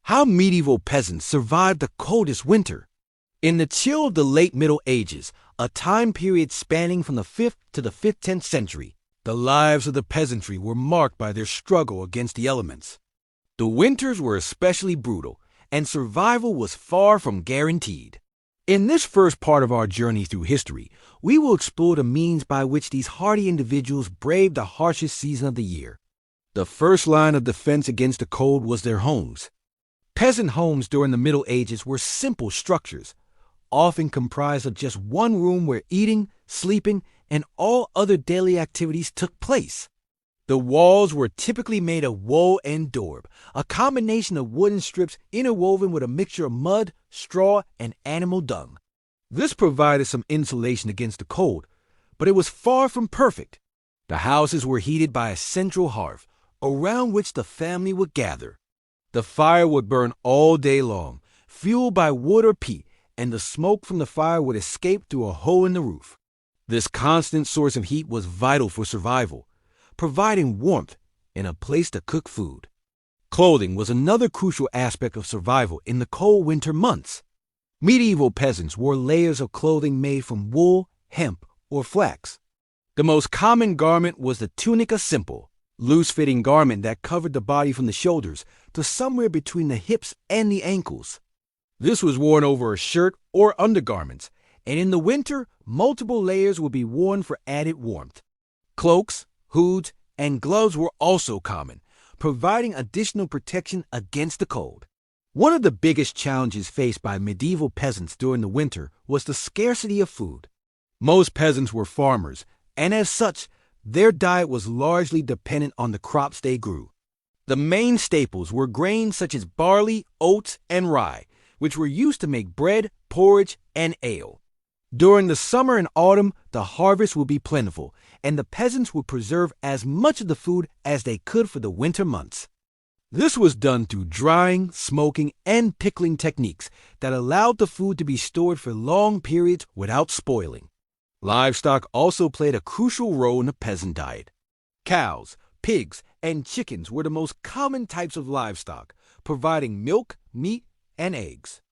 How medieval peasants survived the coldest winter. In the chill of the late Middle Ages, a time period spanning from the 5th to the 15th century, the lives of the peasantry were marked by their struggle against the elements. The winters were especially brutal, and survival was far from guaranteed. In this first part of our journey through history, we will explore the means by which these hardy individuals braved the harshest season of the year. The first line of defense against the cold was their homes. Peasant homes during the Middle Ages were simple structures, often comprised of just one room where eating, sleeping, and all other daily activities took place. The walls were typically made of wool and dorb, a combination of wooden strips interwoven with a mixture of mud, straw, and animal dung. This provided some insulation against the cold, but it was far from perfect. The houses were heated by a central hearth, around which the family would gather. The fire would burn all day long, fueled by wood or peat, and the smoke from the fire would escape through a hole in the roof. This constant source of heat was vital for survival, providing warmth and a place to cook food. Clothing was another crucial aspect of survival in the cold winter months. Medieval peasants wore layers of clothing made from wool, hemp, or flax. The most common garment was the tunica simple, loose-fitting garment that covered the body from the shoulders to somewhere between the hips and the ankles. This was worn over a shirt or undergarments, and in the winter, multiple layers would be worn for added warmth. Cloaks, hoods, and gloves were also common, providing additional protection against the cold. One of the biggest challenges faced by medieval peasants during the winter was the scarcity of food. Most peasants were farmers, and as such, their diet was largely dependent on the crops they grew. The main staples were grains such as barley, oats, and rye, which were used to make bread, porridge, and ale. During the summer and autumn, the harvest would be plentiful, and the peasants would preserve as much of the food as they could for the winter months. This was done through drying, smoking, and pickling techniques that allowed the food to be stored for long periods without spoiling. Livestock also played a crucial role in the peasant diet. Cows, pigs, and chickens were the most common types of livestock, providing milk, meat, and eggs.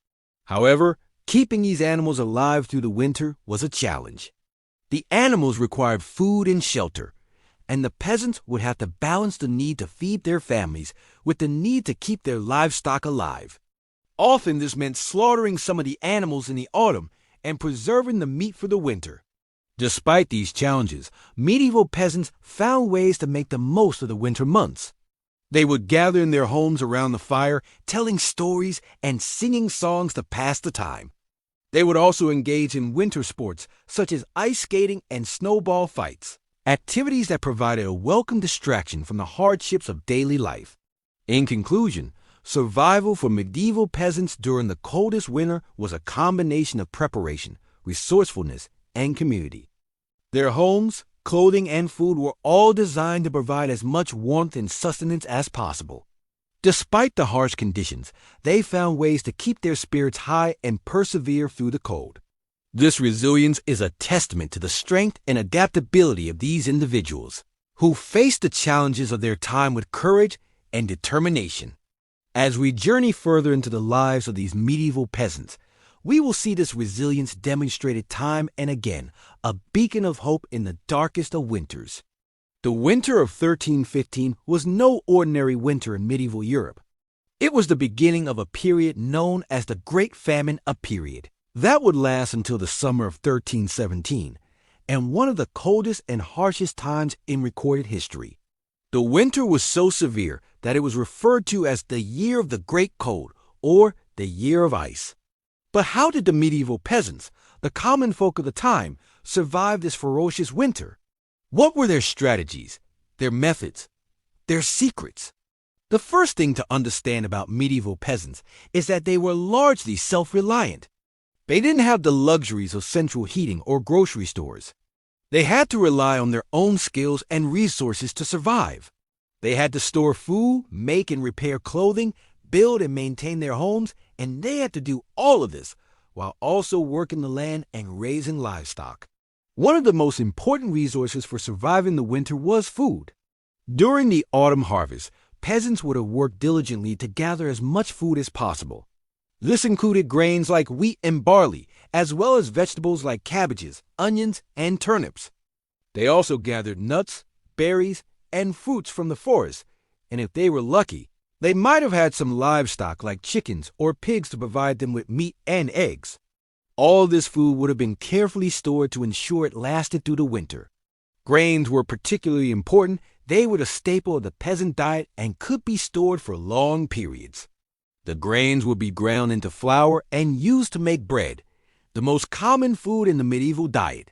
However, keeping these animals alive through the winter was a challenge. The animals required food and shelter, and the peasants would have to balance the need to feed their families with the need to keep their livestock alive. Often this meant slaughtering some of the animals in the autumn and preserving the meat for the winter. Despite these challenges, medieval peasants found ways to make the most of the winter months. They would gather in their homes around the fire, telling stories and singing songs to pass the time. They would also engage in winter sports such as ice skating and snowball fights, activities that provided a welcome distraction from the hardships of daily life. In conclusion, survival for medieval peasants during the coldest winter was a combination of preparation, resourcefulness, and community. Their homes, clothing, and food were all designed to provide as much warmth and sustenance as possible. Despite the harsh conditions, they found ways to keep their spirits high and persevere through the cold. This resilience is a testament to the strength and adaptability of these individuals, who faced the challenges of their time with courage and determination. As we journey further into the lives of these medieval peasants, we will see this resilience demonstrated time and again, a beacon of hope in the darkest of winters. The winter of 1315 was no ordinary winter in medieval Europe. It was the beginning of a period known as the Great Famine, a period that would last until the summer of 1317, and one of the coldest and harshest times in recorded history. The winter was so severe that it was referred to as the Year of the Great Cold, or the Year of Ice. But how did the medieval peasants, the common folk of the time, survive this ferocious winter? What were their strategies, their methods, their secrets? The first thing to understand about medieval peasants is that they were largely self-reliant. They didn't have the luxuries of central heating or grocery stores. They had to rely on their own skills and resources to survive. They had to store food, make and repair clothing, build and maintain their homes, and they had to do all of this while also working the land and raising livestock. One of the most important resources for surviving the winter was food. During the autumn harvest, peasants would have worked diligently to gather as much food as possible. This included grains like wheat and barley, as well as vegetables like cabbages, onions, and turnips. They also gathered nuts, berries, and fruits from the forest, and if they were lucky, they might have had some livestock like chickens or pigs to provide them with meat and eggs. All this food would have been carefully stored to ensure it lasted through the winter. Grains were particularly important. They were the staple of the peasant diet and could be stored for long periods. The grains would be ground into flour and used to make bread, the most common food in the medieval diet.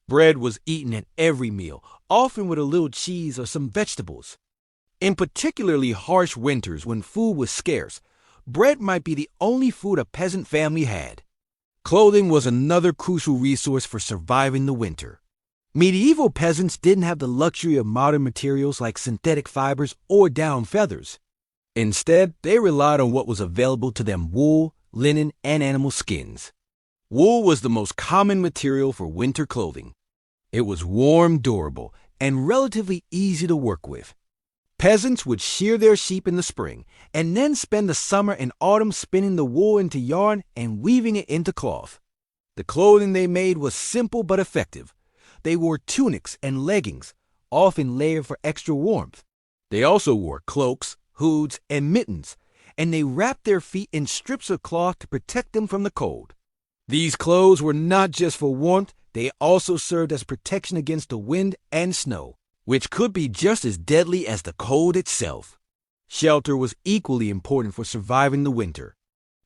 Bread was eaten at every meal, often with a little cheese or some vegetables. In particularly harsh winters when food was scarce, bread might be the only food a peasant family had. Clothing was another crucial resource for surviving the winter. Medieval peasants didn't have the luxury of modern materials like synthetic fibers or down feathers. Instead, they relied on what was available to them: wool, linen, and animal skins. Wool was the most common material for winter clothing. It was warm, durable, and relatively easy to work with. Peasants would shear their sheep in the spring and then spend the summer and autumn spinning the wool into yarn and weaving it into cloth. The clothing they made was simple but effective. They wore tunics and leggings, often layered for extra warmth. They also wore cloaks, hoods, and mittens, and they wrapped their feet in strips of cloth to protect them from the cold. These clothes were not just for warmth, they also served as protection against the wind and snow, which could be just as deadly as the cold itself. Shelter was equally important for surviving the winter.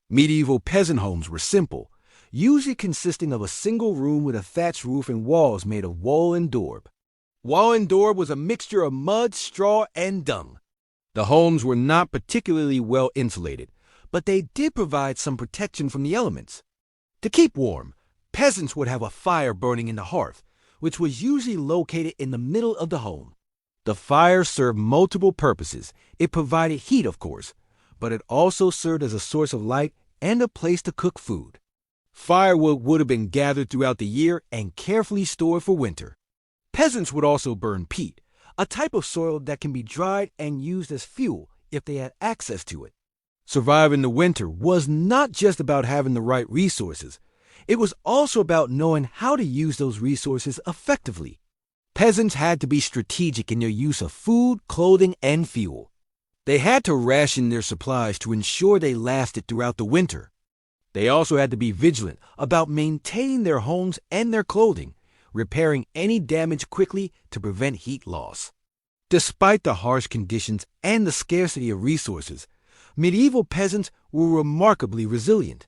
Medieval peasant homes were simple, usually consisting of a single room with a thatched roof and walls made of wool and daub. Wool and daub was a mixture of mud, straw, and dung. The homes were not particularly well insulated, but they did provide some protection from the elements. To keep warm, peasants would have a fire burning in the hearth, which was usually located in the middle of the home. The fire served multiple purposes. It provided heat, of course, but it also served as a source of light and a place to cook food. Firewood would have been gathered throughout the year and carefully stored for winter. Peasants would also burn peat, a type of soil that can be dried and used as fuel if they had access to it. Surviving the winter was not just about having the right resources. It was also about knowing how to use those resources effectively. Peasants had to be strategic in their use of food, clothing, and fuel. They had to ration their supplies to ensure they lasted throughout the winter. They also had to be vigilant about maintaining their homes and their clothing, repairing any damage quickly to prevent heat loss. Despite the harsh conditions and the scarcity of resources, medieval peasants were remarkably resilient.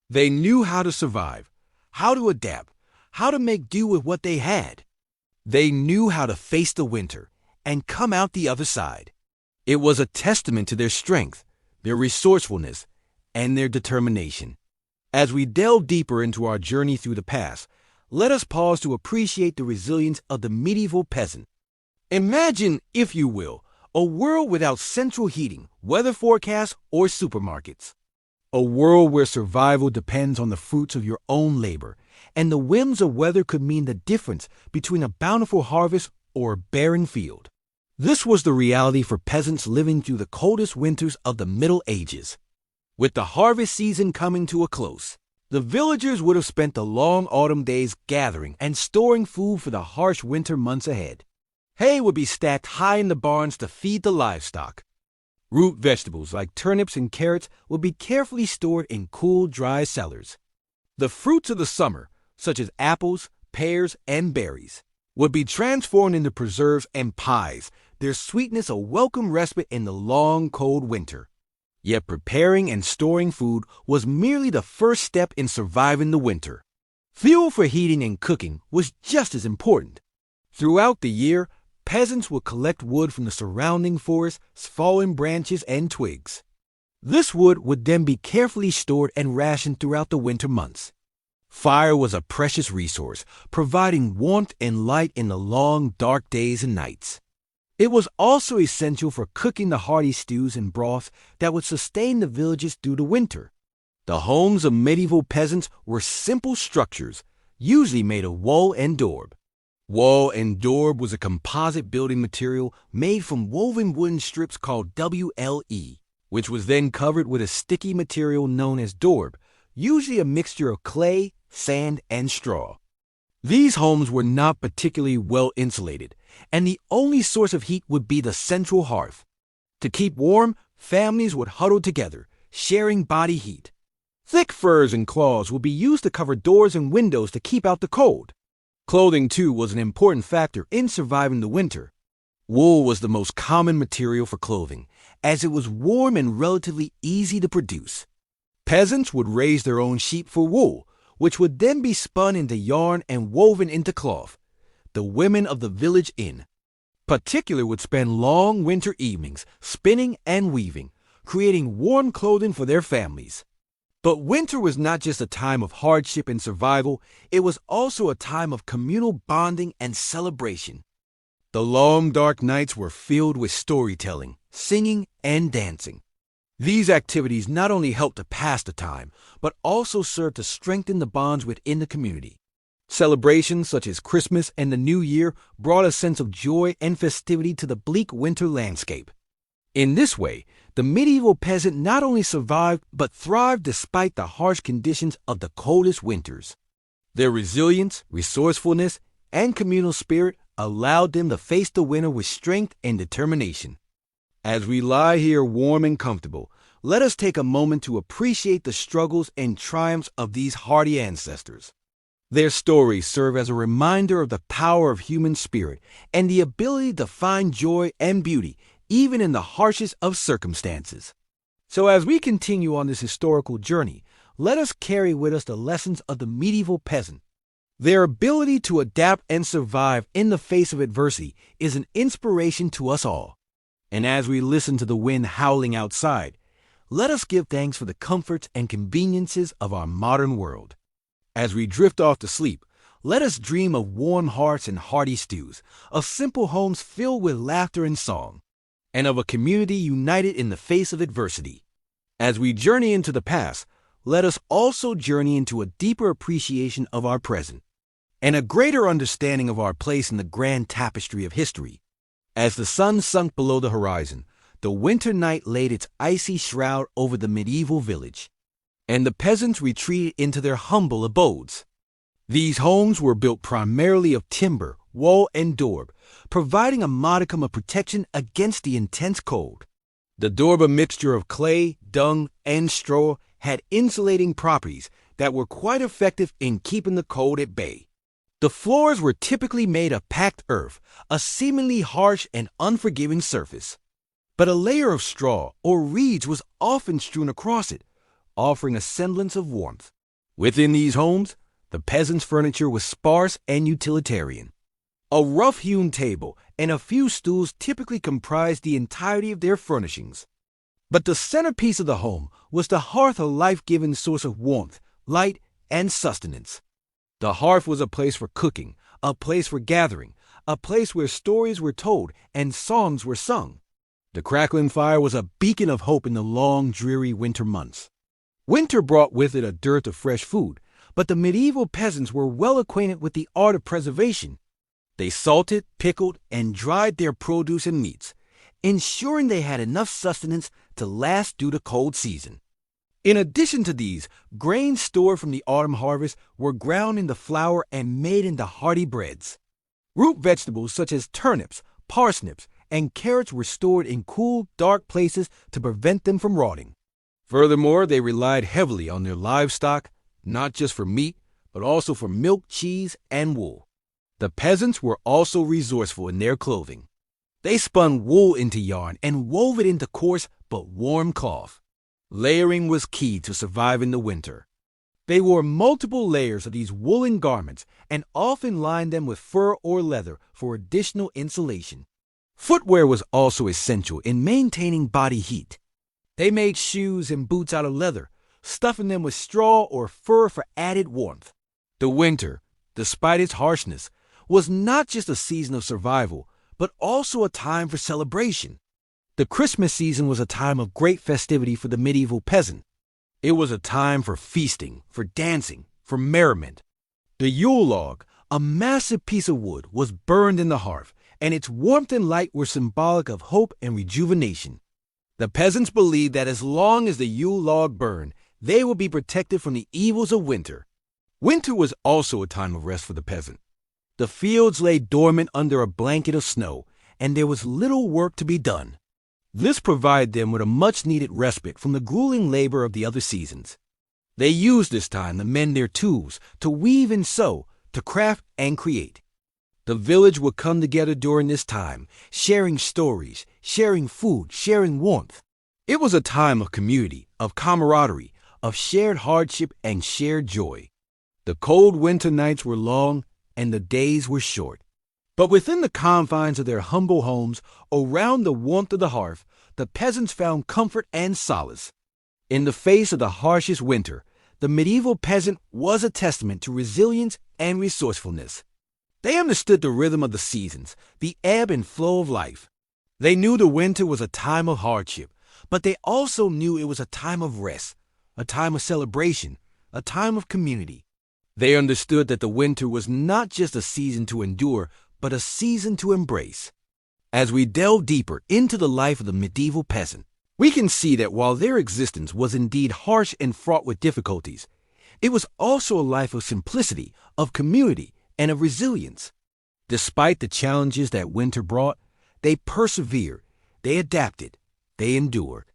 They knew how to survive, how to adapt, how to make do with what they had. They knew how to face the winter and come out the other side. It was a testament to their strength, their resourcefulness, and their determination. As we delve deeper into our journey through the past, let us pause to appreciate the resilience of the medieval peasant. Imagine, if you will, a world without central heating, weather forecasts, or supermarkets. A world where survival depends on the fruits of your own labor, and the whims of weather could mean the difference between a bountiful harvest or a barren field. This was the reality for peasants living through the coldest winters of the Middle Ages. With the harvest season coming to a close, the villagers would have spent the long autumn days gathering and storing food for the harsh winter months ahead. Hay would be stacked high in the barns to feed the livestock. Root vegetables like turnips and carrots would be carefully stored in cool, dry cellars. The fruits of the summer, such as apples, pears, and berries, would be transformed into preserves and pies, their sweetness a welcome respite in the long, cold winter. Yet preparing and storing food was merely the first step in surviving the winter. Fuel for heating and cooking was just as important. Throughout the year, peasants would collect wood from the surrounding forests, fallen branches, and twigs. This wood would then be carefully stored and rationed throughout the winter months. Fire was a precious resource, providing warmth and light in the long, dark days and nights. It was also essential for cooking the hearty stews and broths that would sustain the villages through the winter. The homes of medieval peasants were simple structures, usually made of wool and daub. Wall and daub was a composite building material made from woven wooden strips called WLE, which was then covered with a sticky material known as daub, usually a mixture of clay, sand, and straw. These homes were not particularly well insulated, and the only source of heat would be the central hearth. To keep warm, families would huddle together, sharing body heat. Thick furs and cloths would be used to cover doors and windows to keep out the cold. Clothing, too, was an important factor in surviving the winter. Wool was the most common material for clothing, as it was warm and relatively easy to produce. Peasants would raise their own sheep for wool, which would then be spun into yarn and woven into cloth. The women of the village inn, particularly, would spend long winter evenings spinning and weaving, creating warm clothing for their families. But winter was not just a time of hardship and survival, it was also a time of communal bonding and celebration. The long, dark nights were filled with storytelling, singing, and dancing. These activities not only helped to pass the time, but also served to strengthen the bonds within the community. Celebrations such as Christmas and the New Year brought a sense of joy and festivity to the bleak winter landscape. In this way, the medieval peasant not only survived but thrived despite the harsh conditions of the coldest winters. Their resilience, resourcefulness, and communal spirit allowed them to face the winter with strength and determination. As we lie here warm and comfortable, let us take a moment to appreciate the struggles and triumphs of these hardy ancestors. Their stories serve as a reminder of the power of human spirit and the ability to find joy and beauty even in the harshest of circumstances. So as we continue on this historical journey, let us carry with us the lessons of the medieval peasant. Their ability to adapt and survive in the face of adversity is an inspiration to us all. And as we listen to the wind howling outside, let us give thanks for the comforts and conveniences of our modern world. As we drift off to sleep, let us dream of warm hearts and hearty stews, of simple homes filled with laughter and song, and of a community united in the face of adversity. As we journey into the past, let us also journey into a deeper appreciation of our present, and a greater understanding of our place in the grand tapestry of history. As the sun sunk below the horizon, the winter night laid its icy shroud over the medieval village, and the peasants retreated into their humble abodes. These homes were built primarily of timber, wool, and daub, providing a modicum of protection against the intense cold. The daub, a mixture of clay, dung, and straw, had insulating properties that were quite effective in keeping the cold at bay. The floors were typically made of packed earth, a seemingly harsh and unforgiving surface. But a layer of straw or reeds was often strewn across it, offering a semblance of warmth. Within these homes, the peasants' furniture was sparse and utilitarian. A rough-hewn table and a few stools typically comprised the entirety of their furnishings. But the centerpiece of the home was the hearth, a life-giving source of warmth, light, and sustenance. The hearth was a place for cooking, a place for gathering, a place where stories were told and songs were sung. The crackling fire was a beacon of hope in the long, dreary winter months. Winter brought with it a dearth of fresh food, but the medieval peasants were well acquainted with the art of preservation. They salted, pickled, and dried their produce and meats, ensuring they had enough sustenance to last through the cold season. In addition to these, grains stored from the autumn harvest were ground into flour and made into hearty breads. Root vegetables such as turnips, parsnips, and carrots were stored in cool, dark places to prevent them from rotting. Furthermore, they relied heavily on their livestock, not just for meat, but also for milk, cheese, and wool. The peasants were also resourceful in their clothing. They spun wool into yarn and wove it into coarse but warm cloth. Layering was key to surviving the winter. They wore multiple layers of these woolen garments and often lined them with fur or leather for additional insulation. Footwear was also essential in maintaining body heat. They made shoes and boots out of leather, stuffing them with straw or fur for added warmth. The winter, despite its harshness, was not just a season of survival, but also a time for celebration. The Christmas season was a time of great festivity for the medieval peasant. It was a time for feasting, for dancing, for merriment. The Yule log, A massive piece of wood was burned in the hearth, and its warmth and light were symbolic of hope and rejuvenation. The peasants believed that as long as the Yule log burned, they would be protected from the evils of winter. Winter was also a time of rest for the peasant. The fields lay dormant under a blanket of snow, and there was little work to be done. This provided them with a much-needed respite from the grueling labor of the other seasons. They used this time to mend their tools, to weave and sew, to craft and create. The village would come together during this time, sharing stories, sharing food, sharing warmth. It was a time of community, of camaraderie, of shared hardship and shared joy. The cold winter nights were long and the days were short. But within the confines of their humble homes, around the warmth of the hearth, the peasants found comfort and solace. In the face of the harshest winter, the medieval peasant was a testament to resilience and resourcefulness. They understood the rhythm of the seasons, the ebb and flow of life. They knew the winter was a time of hardship, but they also knew it was a time of rest, a time of celebration, a time of community. They understood that the winter was not just a season to endure, but a season to embrace. As we delve deeper into the life of the medieval peasant, we can see that while their existence was indeed harsh and fraught with difficulties, it was also a life of simplicity, of community, and of resilience. Despite the challenges that winter brought, they persevered, they adapted, they endured.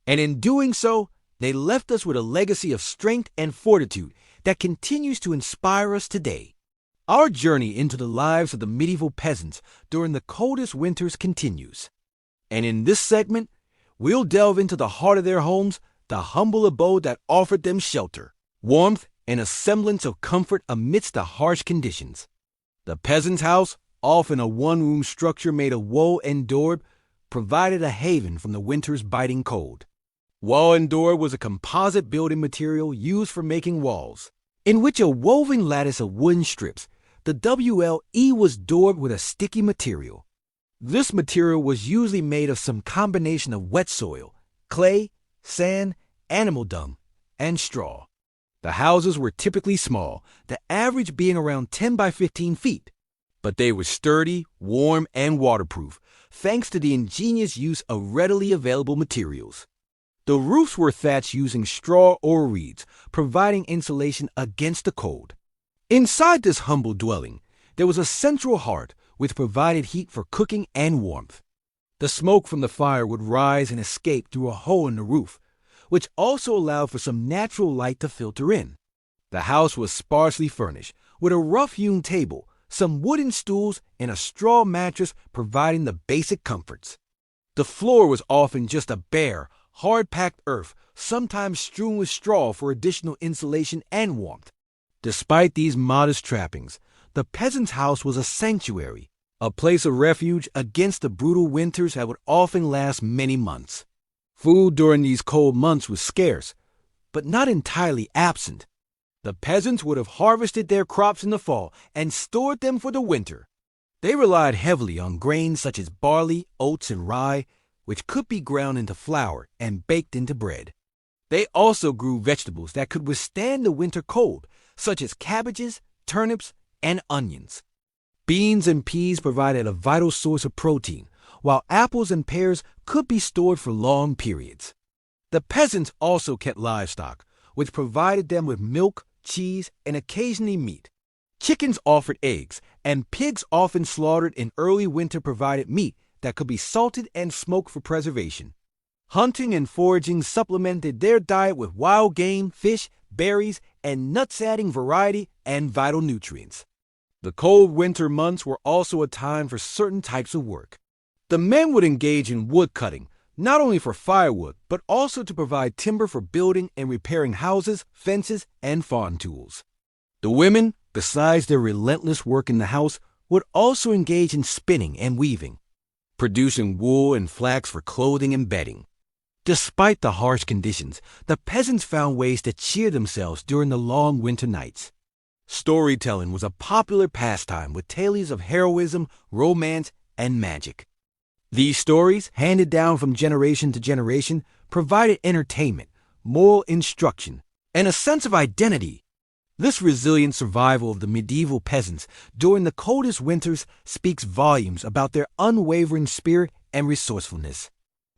And in doing so, they left us with a legacy of strength and fortitude that continues to inspire us today. Our journey into the lives of the medieval peasants during the coldest winters continues. And in this segment, we'll delve into the heart of their homes, the humble abode that offered them shelter, warmth, and a semblance of comfort amidst the harsh conditions. The peasant's house, often a one-room structure made of wool and doorb, provided a haven from the winter's biting cold. Wall and door was a composite building material used for making walls, in which a woven lattice of wooden strips, the WLE, was daubed with a sticky material. This material was usually made of some combination of wet soil, clay, sand, animal dung, and straw. The houses were typically small, the average being around 10 by 15 feet, but they were sturdy, warm, and waterproof, thanks to the ingenious use of readily available materials. The roofs were thatched using straw or reeds, providing insulation against the cold. Inside this humble dwelling, there was a central hearth which provided heat for cooking and warmth. The smoke from the fire would rise and escape through a hole in the roof, which also allowed for some natural light to filter in. The house was sparsely furnished, with a rough-hewn table, some wooden stools, and a straw mattress providing the basic comforts. The floor was often just a bare, hard-packed earth, sometimes strewn with straw for additional insulation and warmth. Despite these modest trappings, the peasant's house was a sanctuary, a place of refuge against the brutal winters that would often last many months. Food during these cold months was scarce, but not entirely absent. The peasants would have harvested their crops in the fall and stored them for the winter. They relied heavily on grains such as barley, oats, and rye, which could be ground into flour and baked into bread. They also grew vegetables that could withstand the winter cold, such as cabbages, turnips, and onions. Beans and peas provided a vital source of protein, while apples and pears could be stored for long periods. The peasants also kept livestock, which provided them with milk, cheese, and occasionally meat. Chickens offered eggs, and pigs often slaughtered in early winter provided meat that could be salted and smoked for preservation. Hunting and foraging supplemented their diet with wild game, fish, berries, and nuts, adding variety and vital nutrients. The cold winter months were also a time for certain types of work. The men would engage in wood cutting, not only for firewood, but also to provide timber for building and repairing houses, fences, and farm tools. The women, besides their relentless work in the house, would also engage in spinning and weaving, producing wool and flax for clothing and bedding. Despite the harsh conditions, the peasants found ways to cheer themselves during the long winter nights. Storytelling was a popular pastime with tales of heroism, romance, and magic. These stories, handed down from generation to generation, provided entertainment, moral instruction, and a sense of identity. This resilient survival of the medieval peasants during the coldest winters speaks volumes about their unwavering spirit and resourcefulness.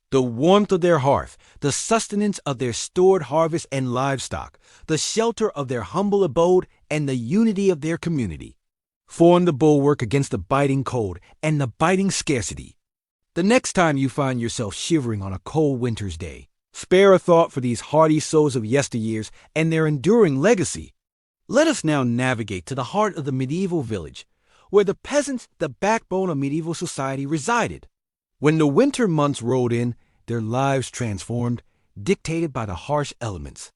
The warmth of their hearth, the sustenance of their stored harvest and livestock, the shelter of their humble abode, and the unity of their community formed the bulwark against the biting cold and the biting scarcity. The next time you find yourself shivering on a cold winter's day, spare a thought for these hardy souls of yesteryears and their enduring legacy. Let us now navigate to the heart of the medieval village, where the peasants, the backbone of medieval society, resided. When the winter months rolled in, their lives transformed, dictated by the harsh elements.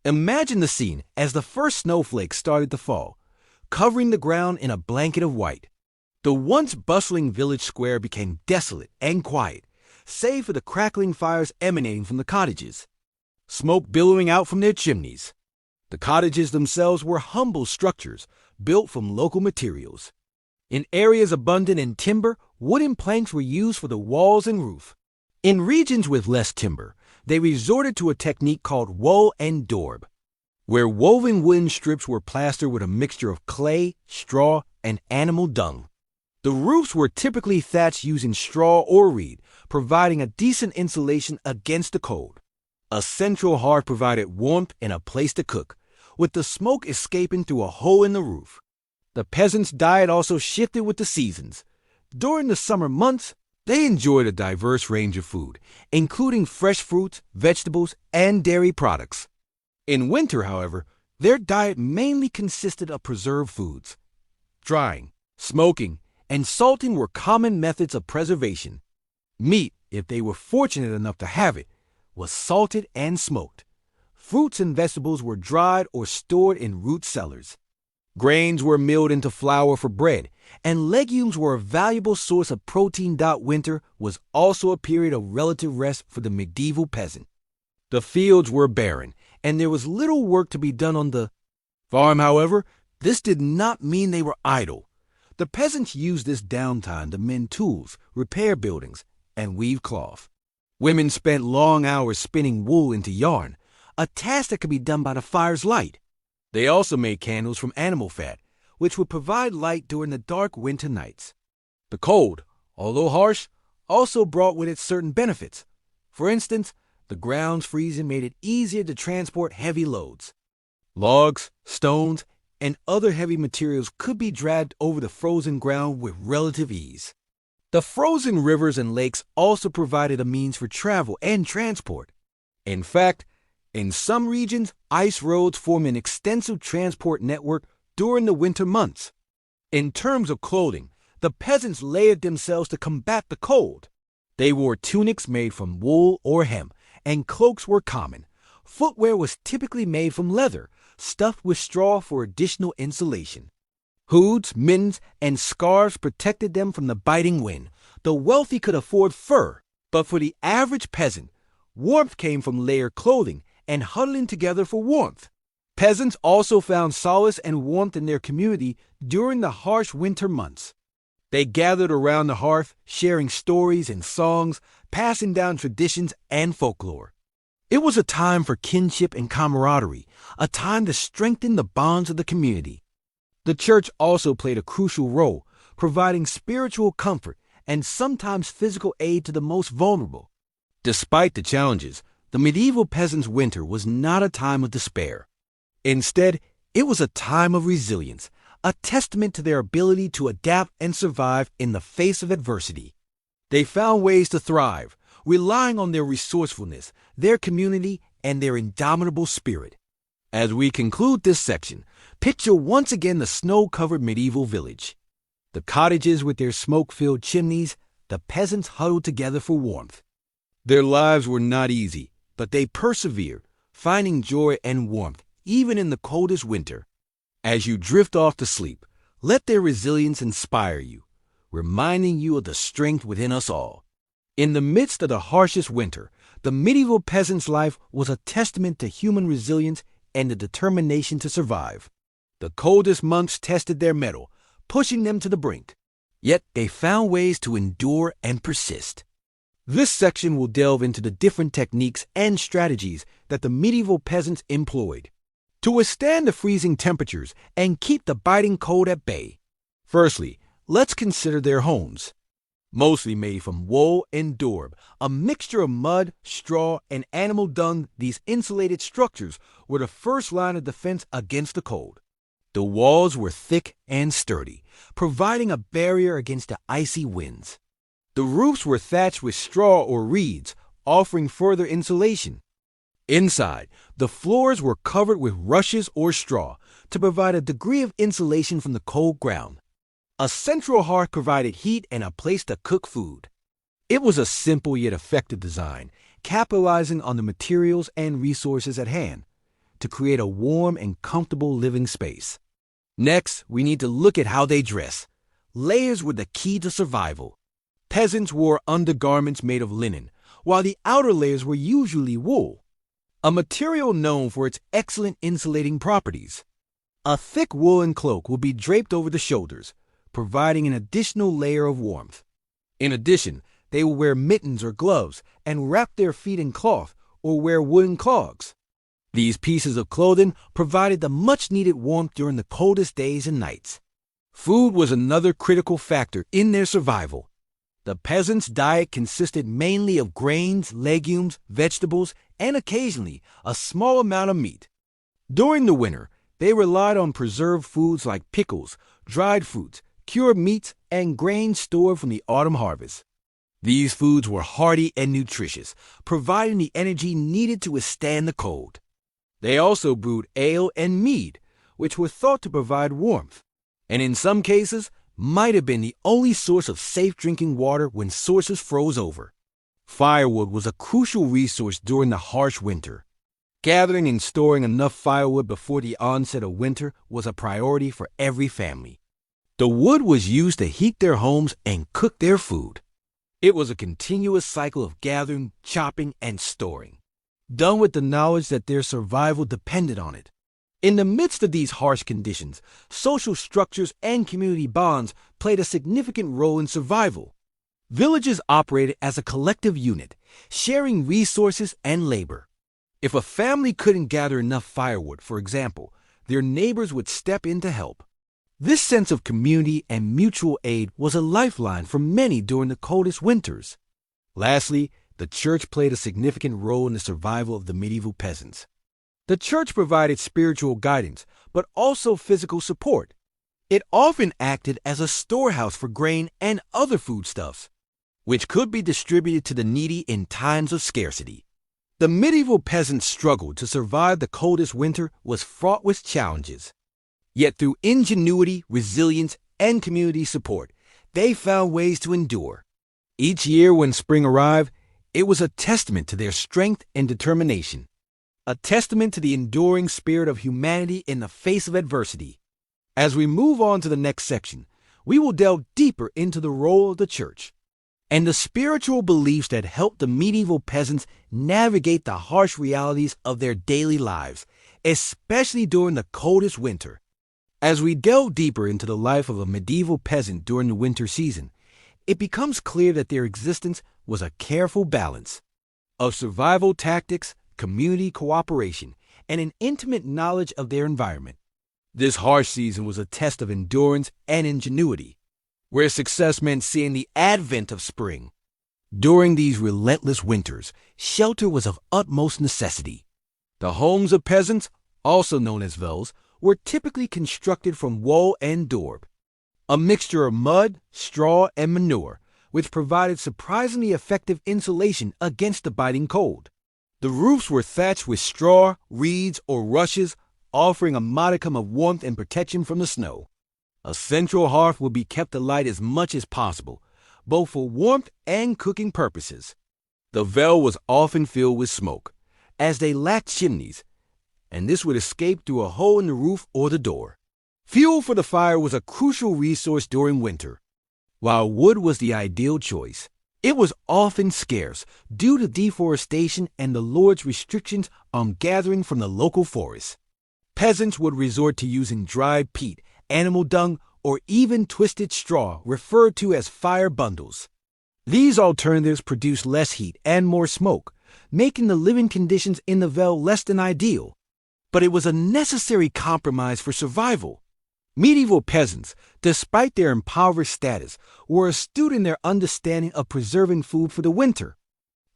Imagine the scene as the first snowflakes started to fall, covering the ground in a blanket of white. The once bustling village square became desolate and quiet, save for the crackling fires emanating from the cottages, smoke billowing out from their chimneys. The cottages themselves were humble structures built from local materials. In areas abundant in timber, wooden planks were used for the walls and roof. In regions with less timber, they resorted to a technique called woe and daub, where woven wooden strips were plastered with a mixture of clay, straw, and animal dung. The roofs were typically thatched using straw or reed, providing a decent insulation against the cold. A central hearth provided warmth and a place to cook, with the smoke escaping through a hole in the roof. The peasants' diet also shifted with the seasons. During the summer months, they enjoyed a diverse range of food, including fresh fruits, vegetables, and dairy products. In winter, however, their diet mainly consisted of preserved foods. Drying, smoking, and salting were common methods of preservation. Meat, if they were fortunate enough to have it, was salted and smoked. Fruits and vegetables were dried or stored in root cellars. Grains were milled into flour for bread, and legumes were a valuable source of protein. Winter was also a period of relative rest for the medieval peasant. The fields were barren, and there was little work to be done on the farm. However, this did not mean they were idle. The peasants used this downtime to mend tools, repair buildings, and weave cloth. Women spent long hours spinning wool into yarn, a task that could be done by the fire's light. They also made candles from animal fat, which would provide light during the dark winter nights. The cold, although harsh, also brought with it certain benefits. For instance, the ground's freezing made it easier to transport heavy loads. Logs, stones, and other heavy materials could be dragged over the frozen ground with relative ease. The frozen rivers and lakes also provided a means for travel and transport. In fact, in some regions, ice roads form an extensive transport network during the winter months. In terms of clothing, the peasants layered themselves to combat the cold. They wore tunics made from wool or hemp, and cloaks were common. Footwear was typically made from leather, stuffed with straw for additional insulation. Hoods, mittens, and scarves protected them from the biting wind. The wealthy could afford fur, but for the average peasant, warmth came from layered clothing and huddling together for warmth. Peasants also found solace and warmth in their community during the harsh winter months. They gathered around the hearth, sharing stories and songs, passing down traditions and folklore. It was a time for kinship and camaraderie, a time to strengthen the bonds of the community. The church also played a crucial role, providing spiritual comfort and sometimes physical aid to the most vulnerable. Despite the challenges, the medieval peasants' winter was not a time of despair. Instead, it was a time of resilience, a testament to their ability to adapt and survive in the face of adversity. They found ways to thrive, relying on their resourcefulness, their community, and their indomitable spirit. As we conclude this section, picture once again the snow-covered medieval village. The cottages with their smoke-filled chimneys, the peasants huddled together for warmth. Their lives were not easy, but they persevered, finding joy and warmth even in the coldest winter. As you drift off to sleep, let their resilience inspire you, reminding you of the strength within us all. In the midst of the harshest winter, the medieval peasant's life was a testament to human resilience and the determination to survive. The coldest months tested their mettle, pushing them to the brink. Yet they found ways to endure and persist. This section will delve into the different techniques and strategies that the medieval peasants employed. to withstand the freezing temperatures and keep the biting cold at bay. Firstly, let's consider their homes. Mostly made from wool and dorb, a mixture of mud, straw, and animal dung, these insulated structures were the first line of defense against the cold. The walls were thick and sturdy, providing a barrier against the icy winds. The roofs were thatched with straw or reeds, offering further insulation. Inside, the floors were covered with rushes or straw to provide a degree of insulation from the cold ground. A central hearth provided heat and a place to cook food. It was a simple yet effective design, capitalizing on the materials and resources at hand to create a warm and comfortable living space. Next, we need to look at how they dress. Layers were the key to survival. Peasants wore undergarments made of linen, while the outer layers were usually wool, a material known for its excellent insulating properties. A thick woolen cloak would be draped over the shoulders, providing an additional layer of warmth. In addition, they would wear mittens or gloves and wrap their feet in cloth or wear woolen clogs. These pieces of clothing provided the much-needed warmth during the coldest days and nights. Food was another critical factor in their survival. The peasants' diet consisted mainly of grains, legumes, vegetables, and occasionally a small amount of meat. During the winter, they relied on preserved foods like pickles, dried fruits, cured meats, and grains stored from the autumn harvest. These foods were hearty and nutritious, providing the energy needed to withstand the cold. They also brewed ale and mead, which were thought to provide warmth, and in some cases might have been the only source of safe drinking water when sources froze over. Firewood was a crucial resource during the harsh winter. Gathering and storing enough firewood before the onset of winter was a priority for every family. The wood was used to heat their homes and cook their food. It was a continuous cycle of gathering, chopping, and storing, done with the knowledge that their survival depended on it. In the midst of these harsh conditions, social structures and community bonds played a significant role in survival. Villages operated as a collective unit, sharing resources and labor. If a family couldn't gather enough firewood, for example, their neighbors would step in to help. This sense of community and mutual aid was a lifeline for many during the coldest winters. Lastly, the church played a significant role in the survival of the medieval peasants. The church provided spiritual guidance, but also physical support. It often acted as a storehouse for grain and other foodstuffs, which could be distributed to the needy in times of scarcity. The medieval peasants' struggle to survive the coldest winter was fraught with challenges. Yet through ingenuity, resilience, and community support, they found ways to endure. Each year when spring arrived, it was a testament to their strength and determination, a testament to the enduring spirit of humanity in the face of adversity. As we move on to the next section, we will delve deeper into the role of the church and the spiritual beliefs that helped the medieval peasants navigate the harsh realities of their daily lives, especially during the coldest winter. As we delve deeper into the life of a medieval peasant during the winter season, it becomes clear that their existence was a careful balance of survival tactics, community cooperation, and an intimate knowledge of their environment. This harsh season was a test of endurance and ingenuity, where success meant seeing the advent of spring. During these relentless winters, shelter was of utmost necessity. The homes of peasants, also known as vels, were typically constructed from wool and dorb, a mixture of mud, straw, and manure, which provided surprisingly effective insulation against the biting cold. The roofs were thatched with straw, reeds, or rushes, offering a modicum of warmth and protection from the snow. A central hearth would be kept alight as much as possible, both for warmth and cooking purposes. The vel was often filled with smoke, as they lacked chimneys, and this would escape through a hole in the roof or the door. Fuel for the fire was a crucial resource during winter. While wood was the ideal choice, it was often scarce due to deforestation and the Lord's restrictions on gathering from the local forests. Peasants would resort to using dried peat, animal dung, or even twisted straw, referred to as fire bundles. These alternatives produced less heat and more smoke, making the living conditions in the vel less than ideal. but it was a necessary compromise for survival. Medieval peasants, despite their impoverished status, were astute in their understanding of preserving food for the winter.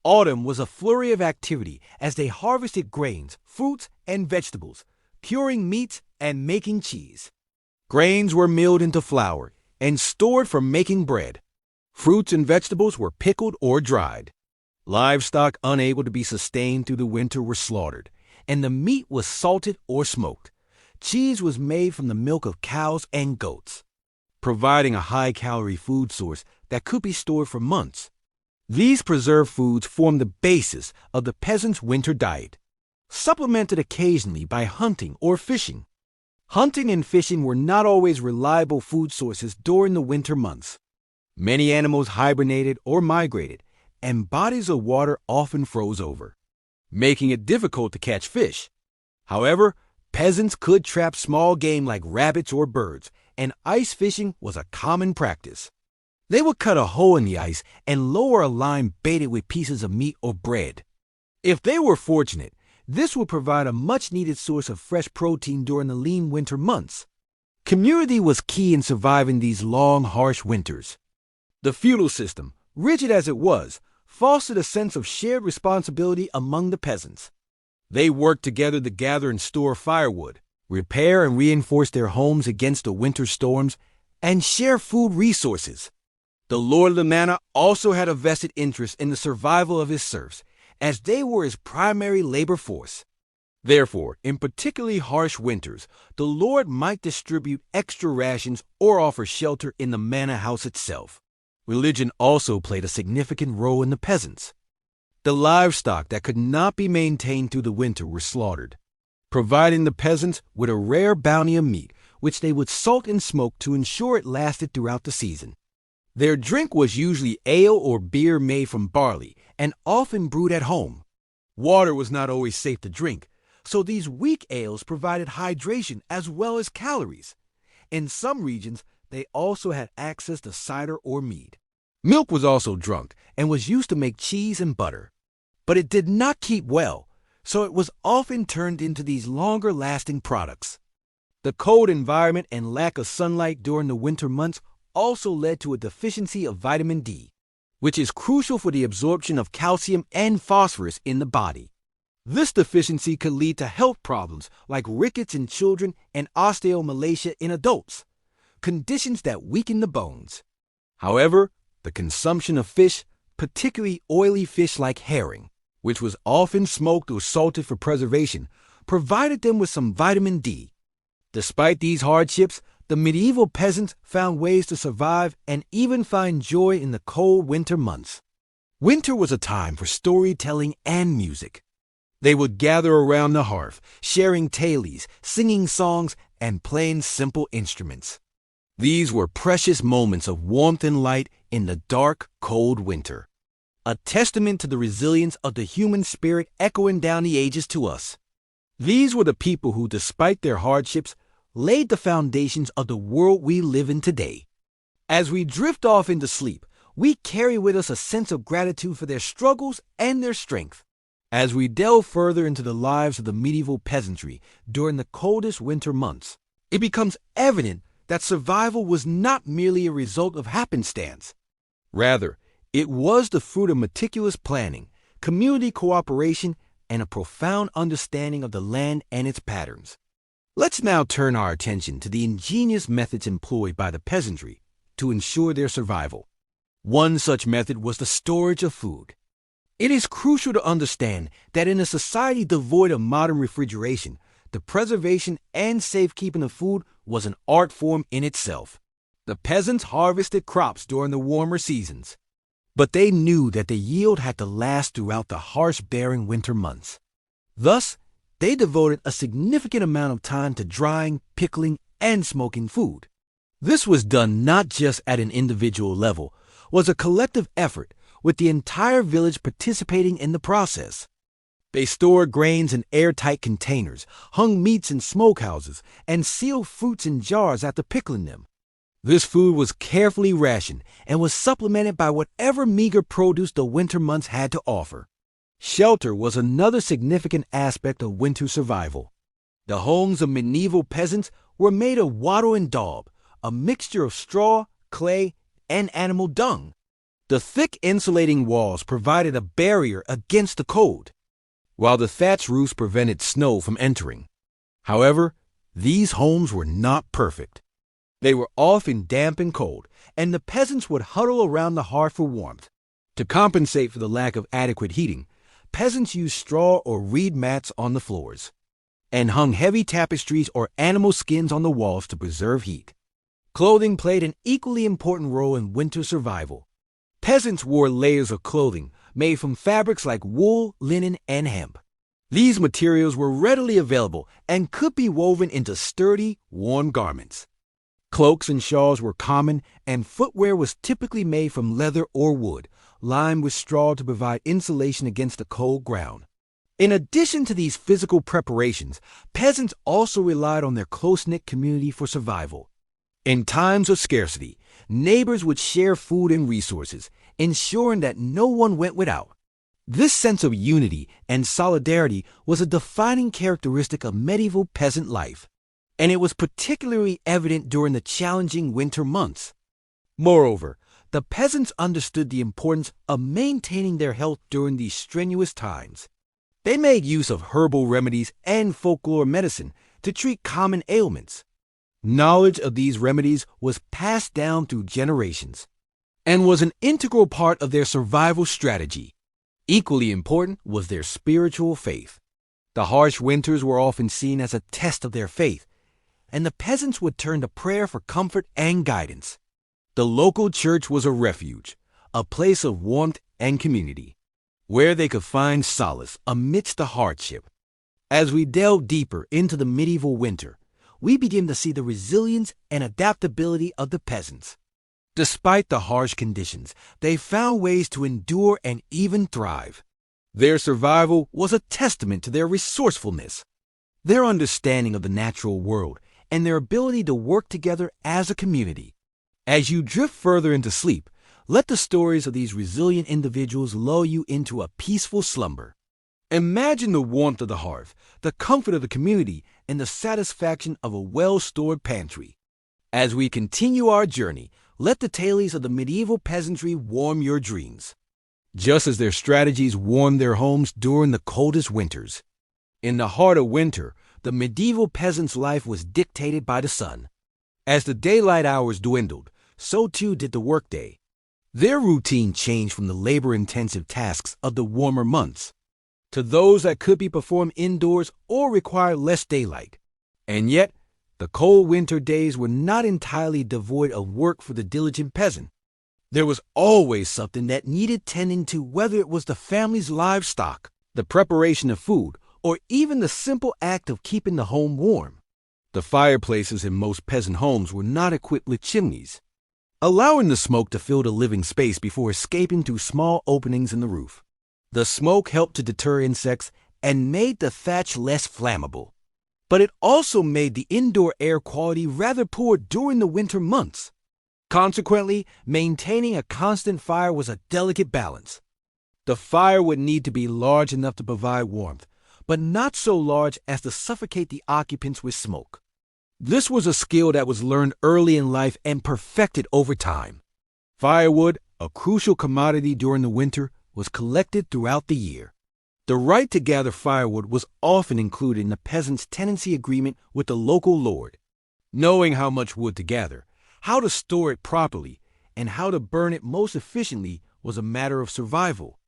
Autumn was a flurry of activity as they harvested grains, fruits, and vegetables, curing meats and making cheese. Grains were milled into flour and stored for making bread. Fruits and vegetables were pickled or dried. Livestock unable to be sustained through the winter were slaughtered, and the meat was salted or smoked. Cheese was made from the milk of cows and goats, providing a high-calorie food source that could be stored for months. These preserved foods formed the basis of the peasant's winter diet, supplemented occasionally by hunting or fishing. Hunting and fishing were not always reliable food sources during the winter months. Many animals hibernated or migrated, and bodies of water often froze over, making it difficult to catch fish. However, peasants could trap small game like rabbits or birds, and ice fishing was a common practice. They would cut a hole in the ice and lower a line baited with pieces of meat or bread. If they were fortunate, this would provide a much-needed source of fresh protein during the lean winter months. Community was key in surviving these long, harsh winters. The feudal system, rigid as it was, fostered a sense of shared responsibility among the peasants. They worked together to gather and store firewood, repair and reinforce their homes against the winter storms, and share food resources. The lord of the manor also had a vested interest in the survival of his serfs, as they were his primary labor force. Therefore, in particularly harsh winters, the lord might distribute extra rations or offer shelter in the manor house itself. Religion also played a significant role in the peasants. The livestock that could not be maintained through the winter were slaughtered, providing the peasants with a rare bounty of meat, which they would salt and smoke to ensure it lasted throughout the season. Their drink was usually ale or beer made from barley and often brewed at home. Water was not always safe to drink, so these weak ales provided hydration as well as calories. In some regions, they also had access to cider or mead. Milk was also drunk and was used to make cheese and butter. But it did not keep well, so it was often turned into these longer-lasting products. The cold environment and lack of sunlight during the winter months also led to a deficiency of vitamin D, which is crucial for the absorption of calcium and phosphorus in the body. This deficiency could lead to health problems like rickets in children and osteomalacia in adults, conditions that weaken the bones. However, the consumption of fish, particularly oily fish like herring, which was often smoked or salted for preservation, provided them with some vitamin D. Despite these hardships, the medieval peasants found ways to survive and even find joy in the cold winter months. Winter was a time for storytelling and music. They would gather around the hearth, sharing tales, singing songs, and playing simple instruments. These were precious moments of warmth and light in the dark, cold winter, a testament to the resilience of the human spirit echoing down the ages to us. These were the people who, despite their hardships, laid the foundations of the world we live in today. As we drift off into sleep, we carry with us a sense of gratitude for their struggles and their strength. As we delve further into the lives of the medieval peasantry during the coldest winter months, it becomes evident that survival was not merely a result of happenstance. Rather, it was the fruit of meticulous planning, community cooperation, and a profound understanding of the land and its patterns. Let's now turn our attention to the ingenious methods employed by the peasantry to ensure their survival. One such method was the storage of food. It is crucial to understand that in a society devoid of modern refrigeration, the preservation and safekeeping of food was an art form in itself. The peasants harvested crops during the warmer seasons, but they knew that the yield had to last throughout the harsh, barren winter months. Thus, they devoted a significant amount of time to drying, pickling, and smoking food. This was done not just at an individual level, was a collective effort, with the entire village participating in the process. They stored grains in airtight containers, hung meats in smokehouses, and sealed fruits in jars after pickling them. This food was carefully rationed and was supplemented by whatever meager produce the winter months had to offer. Shelter was another significant aspect of winter survival. The homes of medieval peasants were made of wattle and daub, a mixture of straw, clay, and animal dung. The thick insulating walls provided a barrier against the cold, while the thatch roofs prevented snow from entering. However, these homes were not perfect. They were often damp and cold, and the peasants would huddle around the hearth for warmth. To compensate for the lack of adequate heating, peasants used straw or reed mats on the floors, and hung heavy tapestries or animal skins on the walls to preserve heat. Clothing played an equally important role in winter survival. Peasants wore layers of clothing made from fabrics like wool, linen, and hemp. These materials were readily available and could be woven into sturdy, warm garments. Cloaks and shawls were common, and footwear was typically made from leather or wood, lined with straw to provide insulation against the cold ground. In addition to these physical preparations, peasants also relied on their close-knit community for survival. In times of scarcity, neighbors would share food and resources, ensuring that no one went without. This sense of unity and solidarity was a defining characteristic of medieval peasant life, and it was particularly evident during the challenging winter months. Moreover, the peasants understood the importance of maintaining their health during these strenuous times. They made use of herbal remedies and folklore medicine to treat common ailments. Knowledge of these remedies was passed down through generations and was an integral part of their survival strategy. Equally important was their spiritual faith. The harsh winters were often seen as a test of their faith, and the peasants would turn to prayer for comfort and guidance. The local church was a refuge, a place of warmth and community, where they could find solace amidst the hardship. As we delve deeper into the medieval winter, we begin to see the resilience and adaptability of the peasants. Despite the harsh conditions, they found ways to endure and even thrive. Their survival was a testament to their resourcefulness, their understanding of the natural world, and their ability to work together as a community. As you drift further into sleep, let the stories of these resilient individuals lull you into a peaceful slumber. Imagine the warmth of the hearth, the comfort of the community, and the satisfaction of a well-stored pantry. As we continue our journey, let the tales of the medieval peasantry warm your dreams, just as their strategies warmed their homes during the coldest winters. In the heart of winter, the medieval peasant's life was dictated by the sun. As the daylight hours dwindled, so too did the workday. Their routine changed from the labor-intensive tasks of the warmer months to those that could be performed indoors or required less daylight. And yet, the cold winter days were not entirely devoid of work for the diligent peasant. There was always something that needed tending to, whether it was the family's livestock, the preparation of food, or even the simple act of keeping the home warm. The fireplaces in most peasant homes were not equipped with chimneys, allowing the smoke to fill the living space before escaping through small openings in the roof. The smoke helped to deter insects and made the thatch less flammable, but it also made the indoor air quality rather poor during the winter months. Consequently, maintaining a constant fire was a delicate balance. The fire would need to be large enough to provide warmth, but not so large as to suffocate the occupants with smoke. This was a skill that was learned early in life and perfected over time. Firewood, a crucial commodity during the winter, was collected throughout the year. The right to gather firewood was often included in the peasant's tenancy agreement with the local lord. Knowing how much wood to gather, how to store it properly, and how to burn it most efficiently was a matter of survival.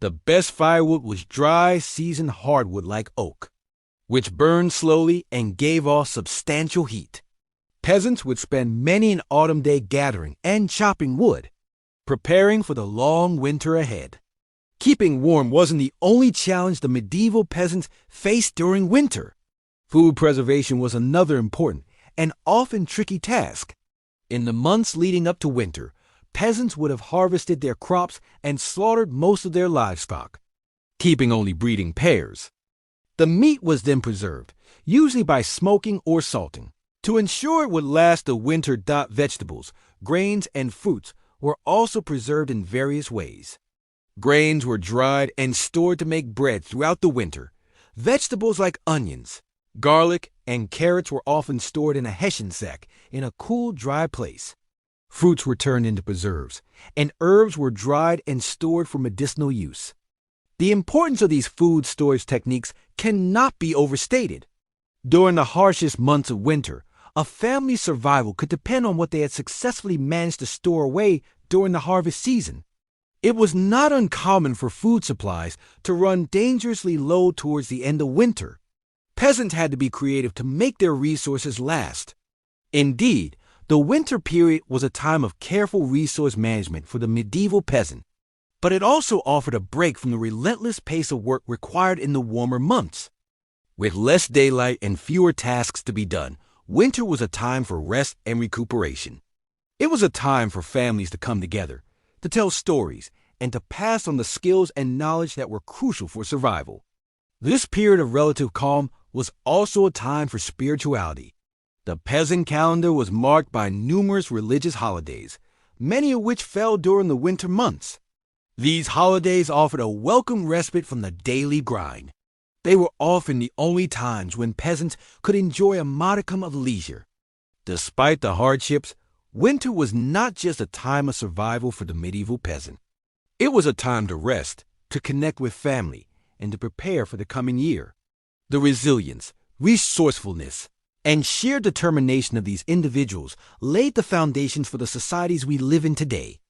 The best firewood was dry, seasoned hardwood like oak, which burned slowly and gave off substantial heat. Peasants would spend many an autumn day gathering and chopping wood, preparing for the long winter ahead. Keeping warm wasn't the only challenge the medieval peasants faced during winter. Food preservation was another important and often tricky task. In the months leading up to winter, peasants would have harvested their crops and slaughtered most of their livestock, keeping only breeding pairs. The meat was then preserved, usually by smoking or salting. To ensure it would last the winter, vegetables, grains, and fruits were also preserved in various ways. Grains were dried and stored to make bread throughout the winter. Vegetables like onions, Garlic and carrots were often stored in a hessian sack in a cool, dry place. Fruits were turned into preserves, and herbs were dried and stored for medicinal use. The importance of these food storage techniques cannot be overstated. During the harshest months of winter, a family's survival could depend on what they had successfully managed to store away during the harvest season. It was not uncommon for food supplies to run dangerously low towards the end of winter. Peasants had to be creative to make their resources last. Indeed, the winter period was a time of careful resource management for the medieval peasant, but it also offered a break from the relentless pace of work required in the warmer months. With less daylight and fewer tasks to be done, winter was a time for rest and recuperation. It was a time for families to come together, to tell stories, and to pass on the skills and knowledge that were crucial for survival. This period of relative calm was also a time for spirituality. The peasant calendar was marked by numerous religious holidays, many of which fell during the winter months. These holidays offered a welcome respite from the daily grind. They were often the only times when peasants could enjoy a modicum of leisure. Despite the hardships, winter was not just a time of survival for the medieval peasant. It was a time to rest, to connect with family, and to prepare for the coming year. The resilience, resourcefulness, and sheer determination of these individuals laid the foundations for the societies we live in today.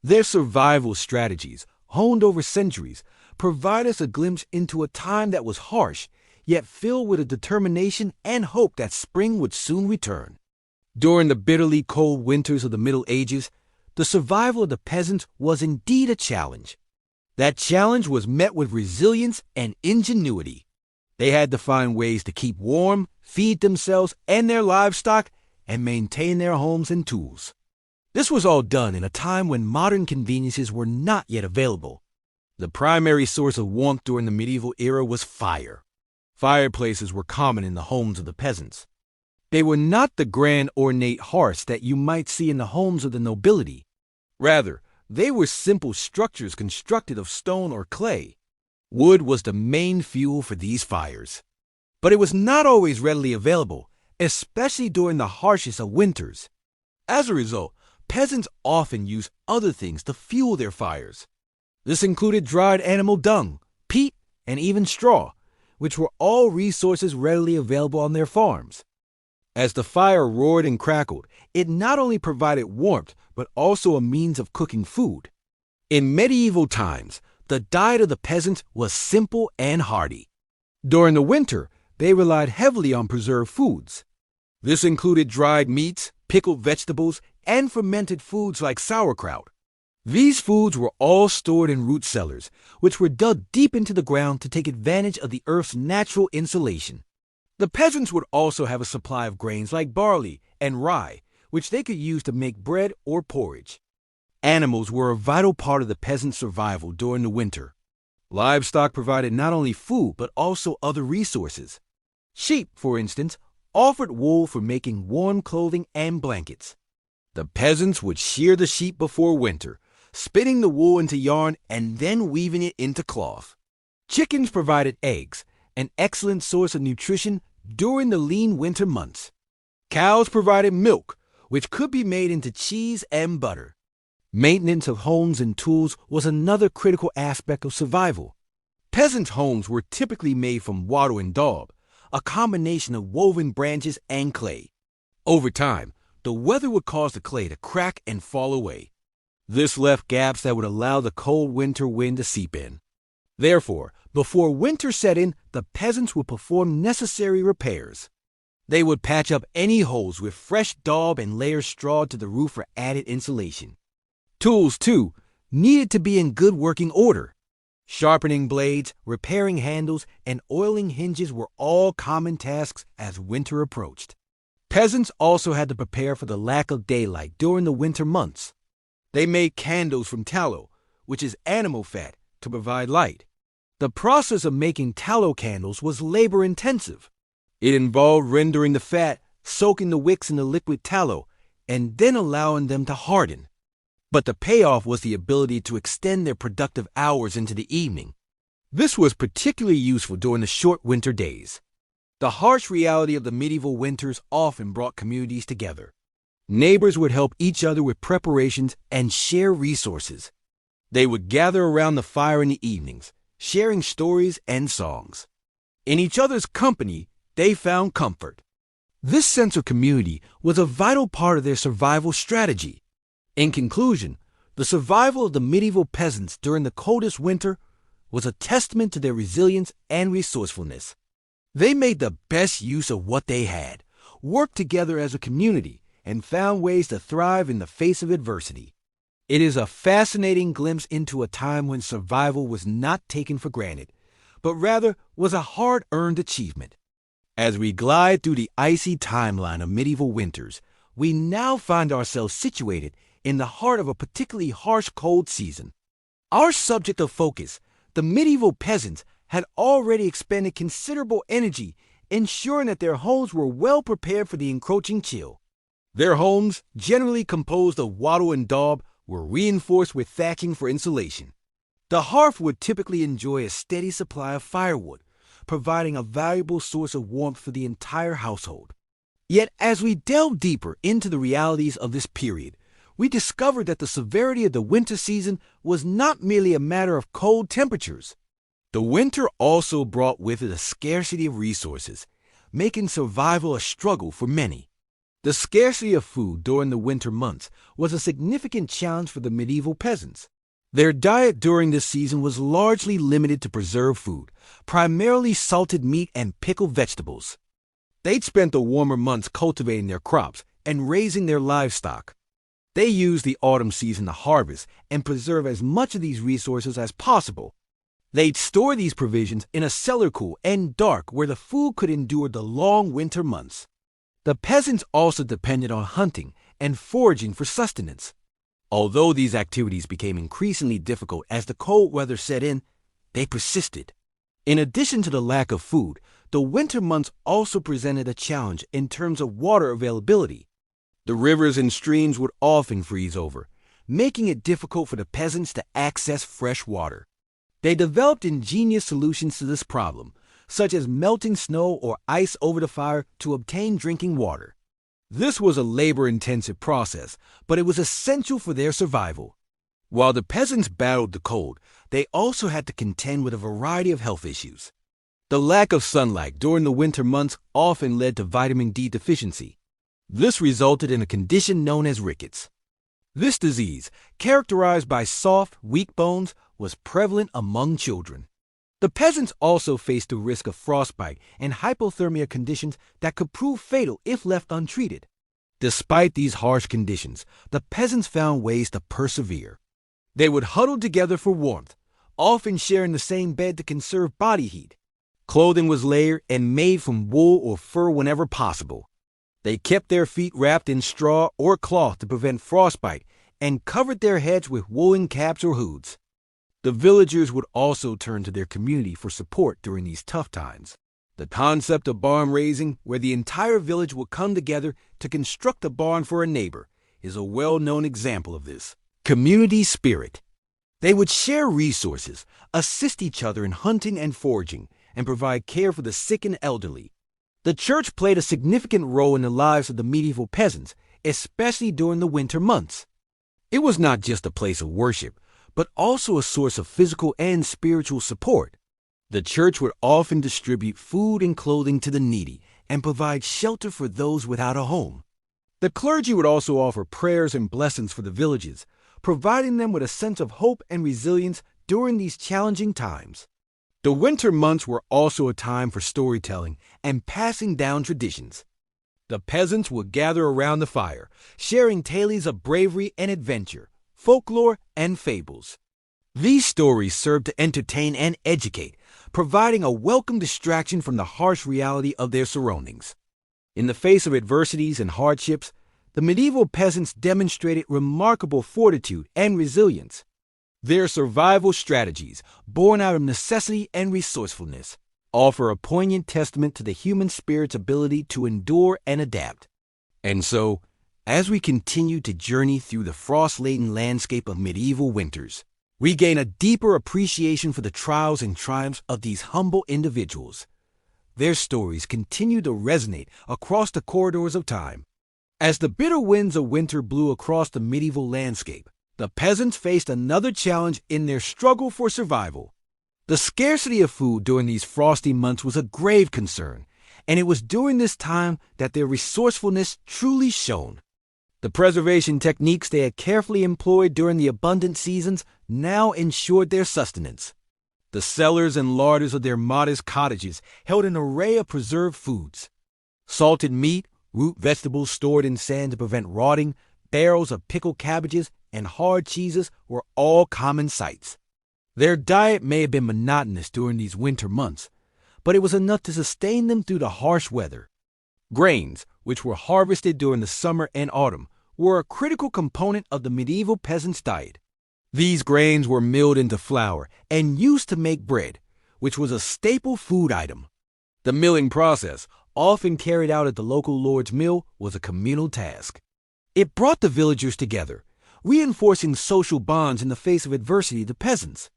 Their survival strategies, honed over centuries, provide us a glimpse into a time that was harsh, yet filled with a determination and hope that spring would soon return. During the bitterly cold winters of the Middle Ages, the survival of the peasants was indeed a challenge. That challenge was met with resilience and ingenuity. They had to find ways to keep warm, feed themselves and their livestock, and maintain their homes and tools. This was all done in a time when modern conveniences were not yet available. The primary source of warmth during the medieval era was fire. Fireplaces were common in the homes of the peasants. They were not the grand ornate hearths that you might see in the homes of the nobility. Rather, they were simple structures constructed of stone or clay. Wood was the main fuel for these fires. But it was not always readily available, especially during the harshest of winters. As a result, peasants often used other things to fuel their fires. This included dried animal dung, peat, and even straw, which were all resources readily available on their farms. As the fire roared and crackled, it not only provided warmth, but also a means of cooking food. In medieval times, the diet of the peasants was simple and hearty. During the winter, they relied heavily on preserved foods. This included dried meats, pickled vegetables, and fermented foods like sauerkraut. These foods were all stored in root cellars, which were dug deep into the ground to take advantage of the earth's natural insulation. The peasants would also have a supply of grains like barley and rye, which they could use to make bread or porridge. Animals were a vital part of the peasants' survival during the winter. Livestock provided not only food but also other resources. Sheep, for instance, offered wool for making warm clothing and blankets. The peasants would shear the sheep before winter, spinning the wool into yarn and then weaving it into cloth. Chickens provided eggs, an excellent source of nutrition during the lean winter months. Cows provided milk, which could be made into cheese and butter. Maintenance of homes and tools was another critical aspect of survival. Peasants' homes were typically made from wattle and daub, a combination of woven branches and clay. Over time, the weather would cause the clay to crack and fall away. This left gaps that would allow the cold winter wind to seep in. Therefore, before winter set in, the peasants would perform necessary repairs. They would patch up any holes with fresh daub and layer straw to the roof for added insulation. Tools, too, needed to be in good working order. Sharpening blades, repairing handles, and oiling hinges were all common tasks as winter approached. Peasants also had to prepare for the lack of daylight during the winter months. They made candles from tallow, which is animal fat, to provide light. The process of making tallow candles was labor-intensive. It involved rendering the fat, soaking the wicks in the liquid tallow, and then allowing them to harden. But the payoff was the ability to extend their productive hours into the evening. This was particularly useful during the short winter days. The harsh reality of the medieval winters often brought communities together. Neighbors would help each other with preparations and share resources. They would gather around the fire in the evenings, sharing stories and songs. In each other's company, they found comfort. This sense of community was a vital part of their survival strategy. In conclusion, the survival of the medieval peasants during the coldest winter was a testament to their resilience and resourcefulness. They made the best use of what they had, worked together as a community, and found ways to thrive in the face of adversity. It is a fascinating glimpse into a time when survival was not taken for granted, but rather was a hard-earned achievement. As we glide through the icy timeline of medieval winters, we now find ourselves situated in the heart of a particularly harsh cold season. Our subject of focus, the medieval peasants, had already expended considerable energy ensuring that their homes were well prepared for the encroaching chill. Their homes, generally composed of wattle and daub, were reinforced with thatching for insulation. The hearth would typically enjoy a steady supply of firewood, providing a valuable source of warmth for the entire household. Yet, as we delve deeper into the realities of this period, we discovered that the severity of the winter season was not merely a matter of cold temperatures. The winter also brought with it a scarcity of resources, making survival a struggle for many. The scarcity of food during the winter months was a significant challenge for the medieval peasants. Their diet during this season was largely limited to preserved food, primarily salted meat and pickled vegetables. They'd spent the warmer months cultivating their crops and raising their livestock. They used the autumn season to harvest and preserve as much of these resources as possible. They'd store these provisions in a cellar cool and dark where the food could endure the long winter months. The peasants also depended on hunting and foraging for sustenance. Although these activities became increasingly difficult as the cold weather set in, they persisted. In addition to the lack of food, the winter months also presented a challenge in terms of water availability. The rivers and streams would often freeze over, making it difficult for the peasants to access fresh water. They developed ingenious solutions to this problem, such as melting snow or ice over the fire to obtain drinking water. This was a labor-intensive process, but it was essential for their survival. While the peasants battled the cold, they also had to contend with a variety of health issues. The lack of sunlight during the winter months often led to vitamin D deficiency. This resulted in a condition known as rickets. This disease, characterized by soft, weak bones, was prevalent among children. The peasants also faced the risk of frostbite and hypothermia conditions that could prove fatal if left untreated. Despite these harsh conditions, the peasants found ways to persevere. They would huddle together for warmth, often sharing the same bed to conserve body heat. Clothing was layered and made from wool or fur whenever possible. They kept their feet wrapped in straw or cloth to prevent frostbite and covered their heads with woolen caps or hoods. The villagers would also turn to their community for support during these tough times. The concept of barn raising, where the entire village would come together to construct a barn for a neighbor, is a well-known example of this. Community spirit. They would share resources, assist each other in hunting and foraging, and provide care for the sick and elderly. The church played a significant role in the lives of the medieval peasants, especially during the winter months. It was not just a place of worship, but also a source of physical and spiritual support. The church would often distribute food and clothing to the needy and provide shelter for those without a home. The clergy would also offer prayers and blessings for the villages, providing them with a sense of hope and resilience during these challenging times. The winter months were also a time for storytelling and passing down traditions. The peasants would gather around the fire, sharing tales of bravery and adventure, folklore, and fables. These stories served to entertain and educate, providing a welcome distraction from the harsh reality of their surroundings. In the face of adversities and hardships, the medieval peasants demonstrated remarkable fortitude and resilience. Their survival strategies, born out of necessity and resourcefulness, offer a poignant testament to the human spirit's ability to endure and adapt. And so, as we continue to journey through the frost-laden landscape of medieval winters, we gain a deeper appreciation for the trials and triumphs of these humble individuals. their stories continue to resonate across the corridors of time. As the bitter winds of winter blew across the medieval landscape, the peasants faced another challenge in their struggle for survival. The scarcity of food during these frosty months was a grave concern, and it was during this time that their resourcefulness truly shone. The preservation techniques they had carefully employed during the abundant seasons now ensured their sustenance. The cellars and larders of their modest cottages held an array of preserved foods. Salted meat, root vegetables stored in sand to prevent rotting, barrels of pickled cabbages, and hard cheeses were all common sights. Their diet may have been monotonous during these winter months, but it was enough to sustain them through the harsh weather. Grains, which were harvested during the summer and autumn, were a critical component of the medieval peasant's diet. These grains were milled into flour and used to make bread, which was a staple food item. The milling process, often carried out at the local lord's mill, was a communal task. It brought the villagers together, reinforcing social bonds in the face of adversity to peasants.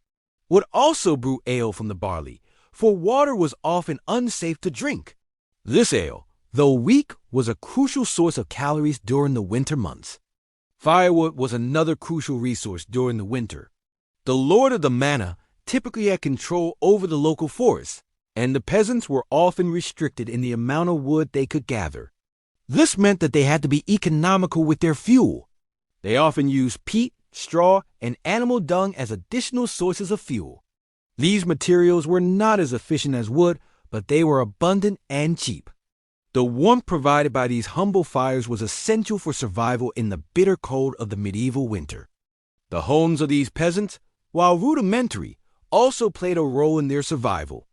Would also brew ale from the barley, for water was often unsafe to drink. This ale, though weak, was a crucial source of calories during the winter months. Firewood was another crucial resource during the winter. The lord of the manor typically had control over the local forest, and the peasants were often restricted in the amount of wood they could gather. This meant that they had to be economical with their fuel. They often used peat, straw, and animal dung as additional sources of fuel. These materials were not as efficient as wood, but they were abundant and cheap. The warmth provided by these humble fires was essential for survival in the bitter cold of the medieval winter. The homes of these peasants, while rudimentary, also played a role in their survival.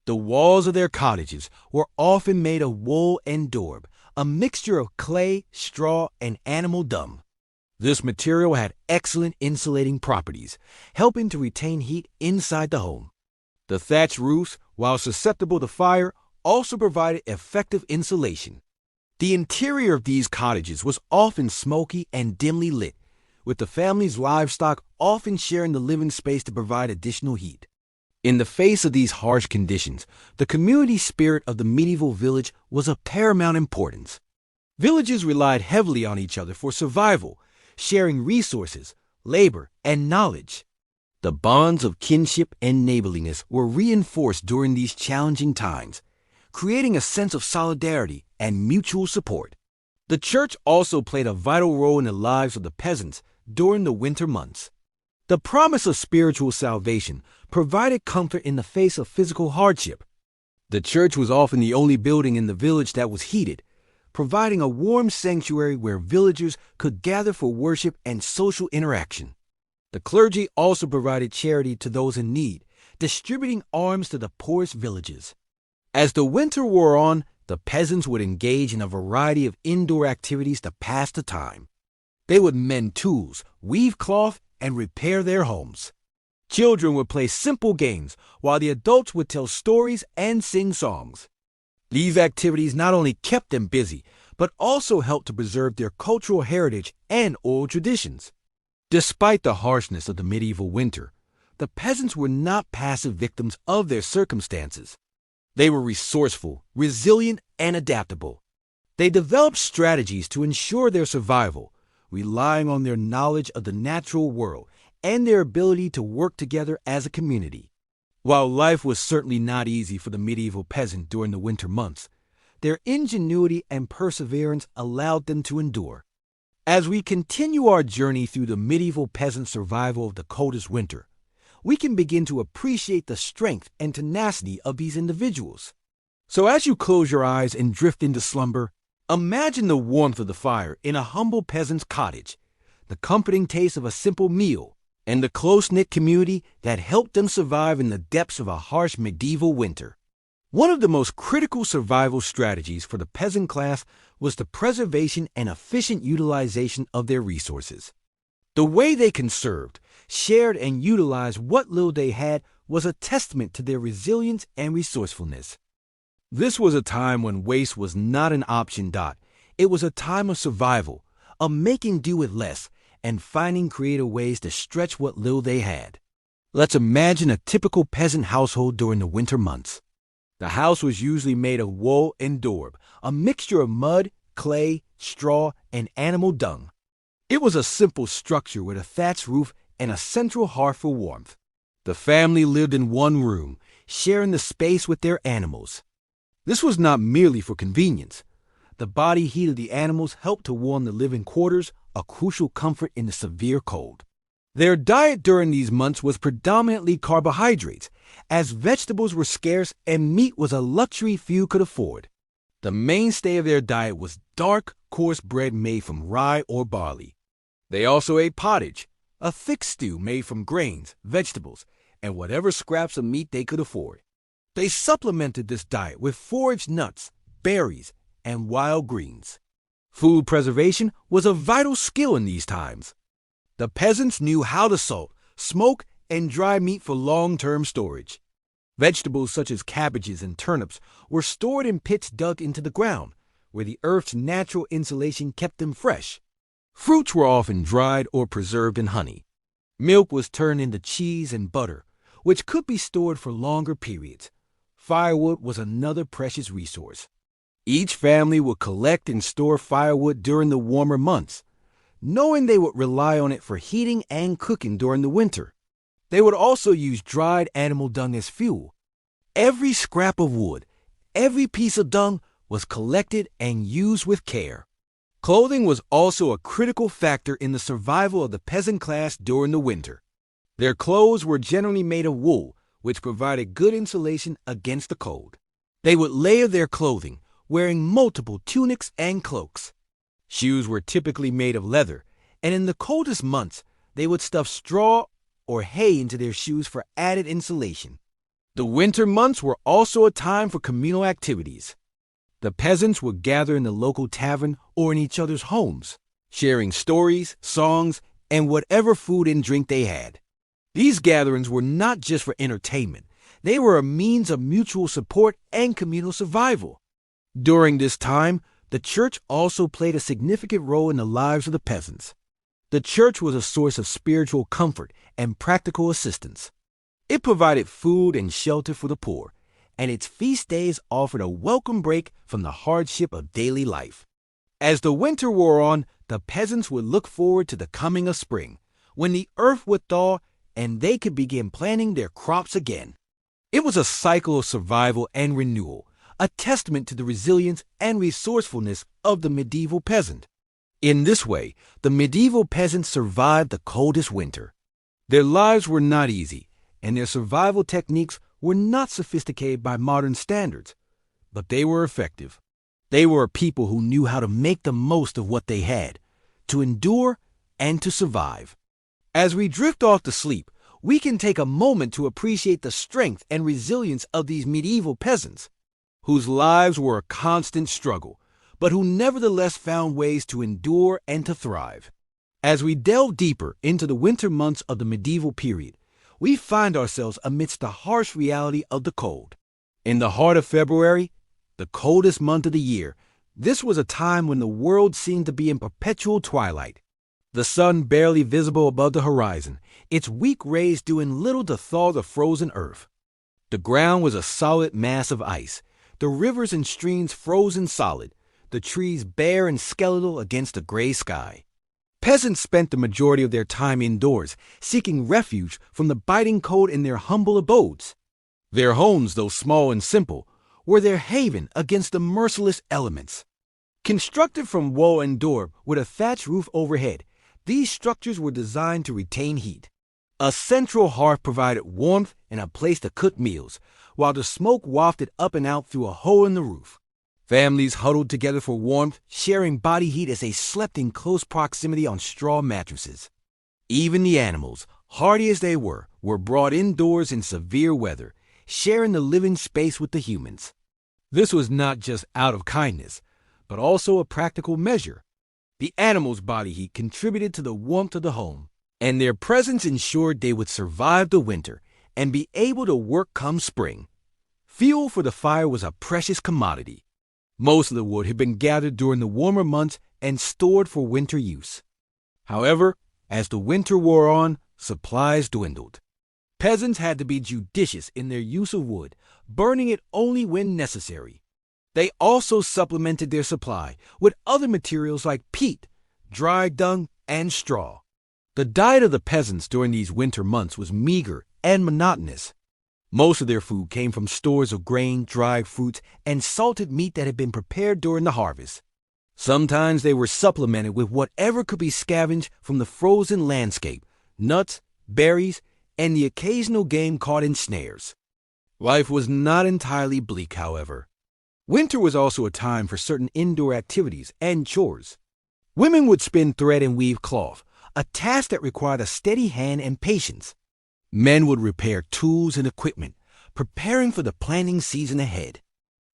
The walls of their cottages were often made of wool and daub, a mixture of clay, straw, and animal dung. This material had excellent insulating properties, helping to retain heat inside the home. The thatched roofs, while susceptible to fire, also provided effective insulation. The interior of these cottages was often smoky and dimly lit, with the family's livestock often sharing the living space to provide additional heat. In the face of these harsh conditions, the community spirit of the medieval village was of paramount importance. Villages relied heavily on each other for survival, sharing resources, labor, and knowledge. The bonds of kinship and neighborliness were reinforced during these challenging times, creating a sense of solidarity and mutual support. The church also played a vital role in the lives of the peasants during the winter months. The promise of spiritual salvation provided comfort in the face of physical hardship. The church was often the only building in the village that was heated, providing a warm sanctuary where villagers could gather for worship and social interaction. The clergy also provided charity to those in need, distributing alms to the poorest villages. As the winter wore on, the peasants would engage in a variety of indoor activities to pass the time. They would mend tools, weave cloth, and repair their homes. Children would play simple games, while the adults would tell stories and sing songs. These activities not only kept them busy, but also helped to preserve their cultural heritage and oral traditions. Despite the harshness of the medieval winter, the peasants were not passive victims of their circumstances. They were resourceful, resilient, and adaptable. They developed strategies to ensure their survival, relying on their knowledge of the natural world and their ability to work together as a community. While life was certainly not easy for the medieval peasant during the winter months, their ingenuity and perseverance allowed them to endure. As we continue our journey through the medieval peasant survival of the coldest winter, we can begin to appreciate the strength and tenacity of these individuals. So as you close your eyes and drift into slumber, imagine the warmth of the fire in a humble peasant's cottage, the comforting taste of a simple meal, and the close-knit community that helped them survive in the depths of a harsh medieval winter. One of the most critical survival strategies for the peasant class was the preservation and efficient utilization of their resources. The way they conserved, shared, and utilized what little they had was a testament to their resilience and resourcefulness. This was a time when waste was not an option. It was a time of survival, of making do with less, and finding creative ways to stretch what little they had. Let's imagine a typical peasant household during the winter months. The house was usually made of wool and dorb, a mixture of mud, clay, straw, and animal dung. It was a simple structure with a thatched roof and a central hearth for warmth. The family lived in one room, sharing the space with their animals. This was not merely for convenience. The body heat of the animals helped to warm the living quarters, a crucial comfort in the severe cold. Their diet during these months was predominantly carbohydrates, as vegetables were scarce and meat was a luxury few could afford. The mainstay of their diet was dark, coarse bread made from rye or barley. They also ate pottage, a thick stew made from grains, vegetables, and whatever scraps of meat they could afford. They supplemented this diet with foraged nuts, berries, and wild greens. Food preservation was a vital skill in these times. The peasants knew how to salt, smoke, and dry meat for long-term storage. Vegetables such as cabbages and turnips were stored in pits dug into the ground, where the earth's natural insulation kept them fresh. Fruits were often dried or preserved in honey. Milk was turned into cheese and butter, which could be stored for longer periods. Firewood was another precious resource. Each family would collect and store firewood during the warmer months, knowing they would rely on it for heating and cooking during the winter. They would also use dried animal dung as fuel. Every scrap of wood, every piece of dung was collected and used with care. Clothing was also a critical factor in the survival of the peasant class during the winter. Their clothes were generally made of wool, which provided good insulation against the cold. They would layer their clothing, wearing multiple tunics and cloaks. Shoes were typically made of leather, and in the coldest months, they would stuff straw or hay into their shoes for added insulation. The winter months were also a time for communal activities. The peasants would gather in the local tavern or in each other's homes, sharing stories, songs, and whatever food and drink they had. These gatherings were not just for entertainment. They were a means of mutual support and communal survival. During this time, the church also played a significant role in the lives of the peasants. The church was a source of spiritual comfort and practical assistance. It provided food and shelter for the poor, and its feast days offered a welcome break from the hardship of daily life. As the winter wore on, the peasants would look forward to the coming of spring, when the earth would thaw and they could begin planting their crops again. It was a cycle of survival and renewal, a testament to the resilience and resourcefulness of the medieval peasant. In this way, the medieval peasants survived the coldest winter. Their lives were not easy, and their survival techniques were not sophisticated by modern standards, but they were effective. They were a people who knew how to make the most of what they had, to endure and to survive. As we drift off to sleep, we can take a moment to appreciate the strength and resilience of these medieval peasants, whose lives were a constant struggle, but who nevertheless found ways to endure and to thrive. As we delve deeper into the winter months of the medieval period, we find ourselves amidst the harsh reality of the cold. In the heart of February, the coldest month of the year, this was a time when the world seemed to be in perpetual twilight. The sun barely visible above the horizon, its weak rays doing little to thaw the frozen earth. The ground was a solid mass of ice, the rivers and streams frozen solid, the trees bare and skeletal against a gray sky. Peasants spent the majority of their time indoors, seeking refuge from the biting cold in their humble abodes. Their homes, though small and simple, were their haven against the merciless elements. Constructed from wool and dorb with a thatched roof overhead, these structures were designed to retain heat. A central hearth provided warmth and a place to cook meals, while the smoke wafted up and out through a hole in the roof. Families huddled together for warmth, sharing body heat as they slept in close proximity on straw mattresses. Even the animals, hardy as they were brought indoors in severe weather, sharing the living space with the humans. This was not just out of kindness, but also a practical measure. The animals' body heat contributed to the warmth of the home, and their presence ensured they would survive the winter and be able to work come spring. Fuel for the fire was a precious commodity. Most of the wood had been gathered during the warmer months and stored for winter use. However, as the winter wore on, supplies dwindled. Peasants had to be judicious in their use of wood, burning it only when necessary. They also supplemented their supply with other materials like peat, dry dung, and straw. The diet of the peasants during these winter months was meager and monotonous. Most of their food came from stores of grain, dried fruits, and salted meat that had been prepared during the harvest. Sometimes they were supplemented with whatever could be scavenged from the frozen landscape, nuts, berries, and the occasional game caught in snares. Life was not entirely bleak, however. Winter was also a time for certain indoor activities and chores. Women would spin thread and weave cloth, a task that required a steady hand and patience. Men would repair tools and equipment, preparing for the planting season ahead.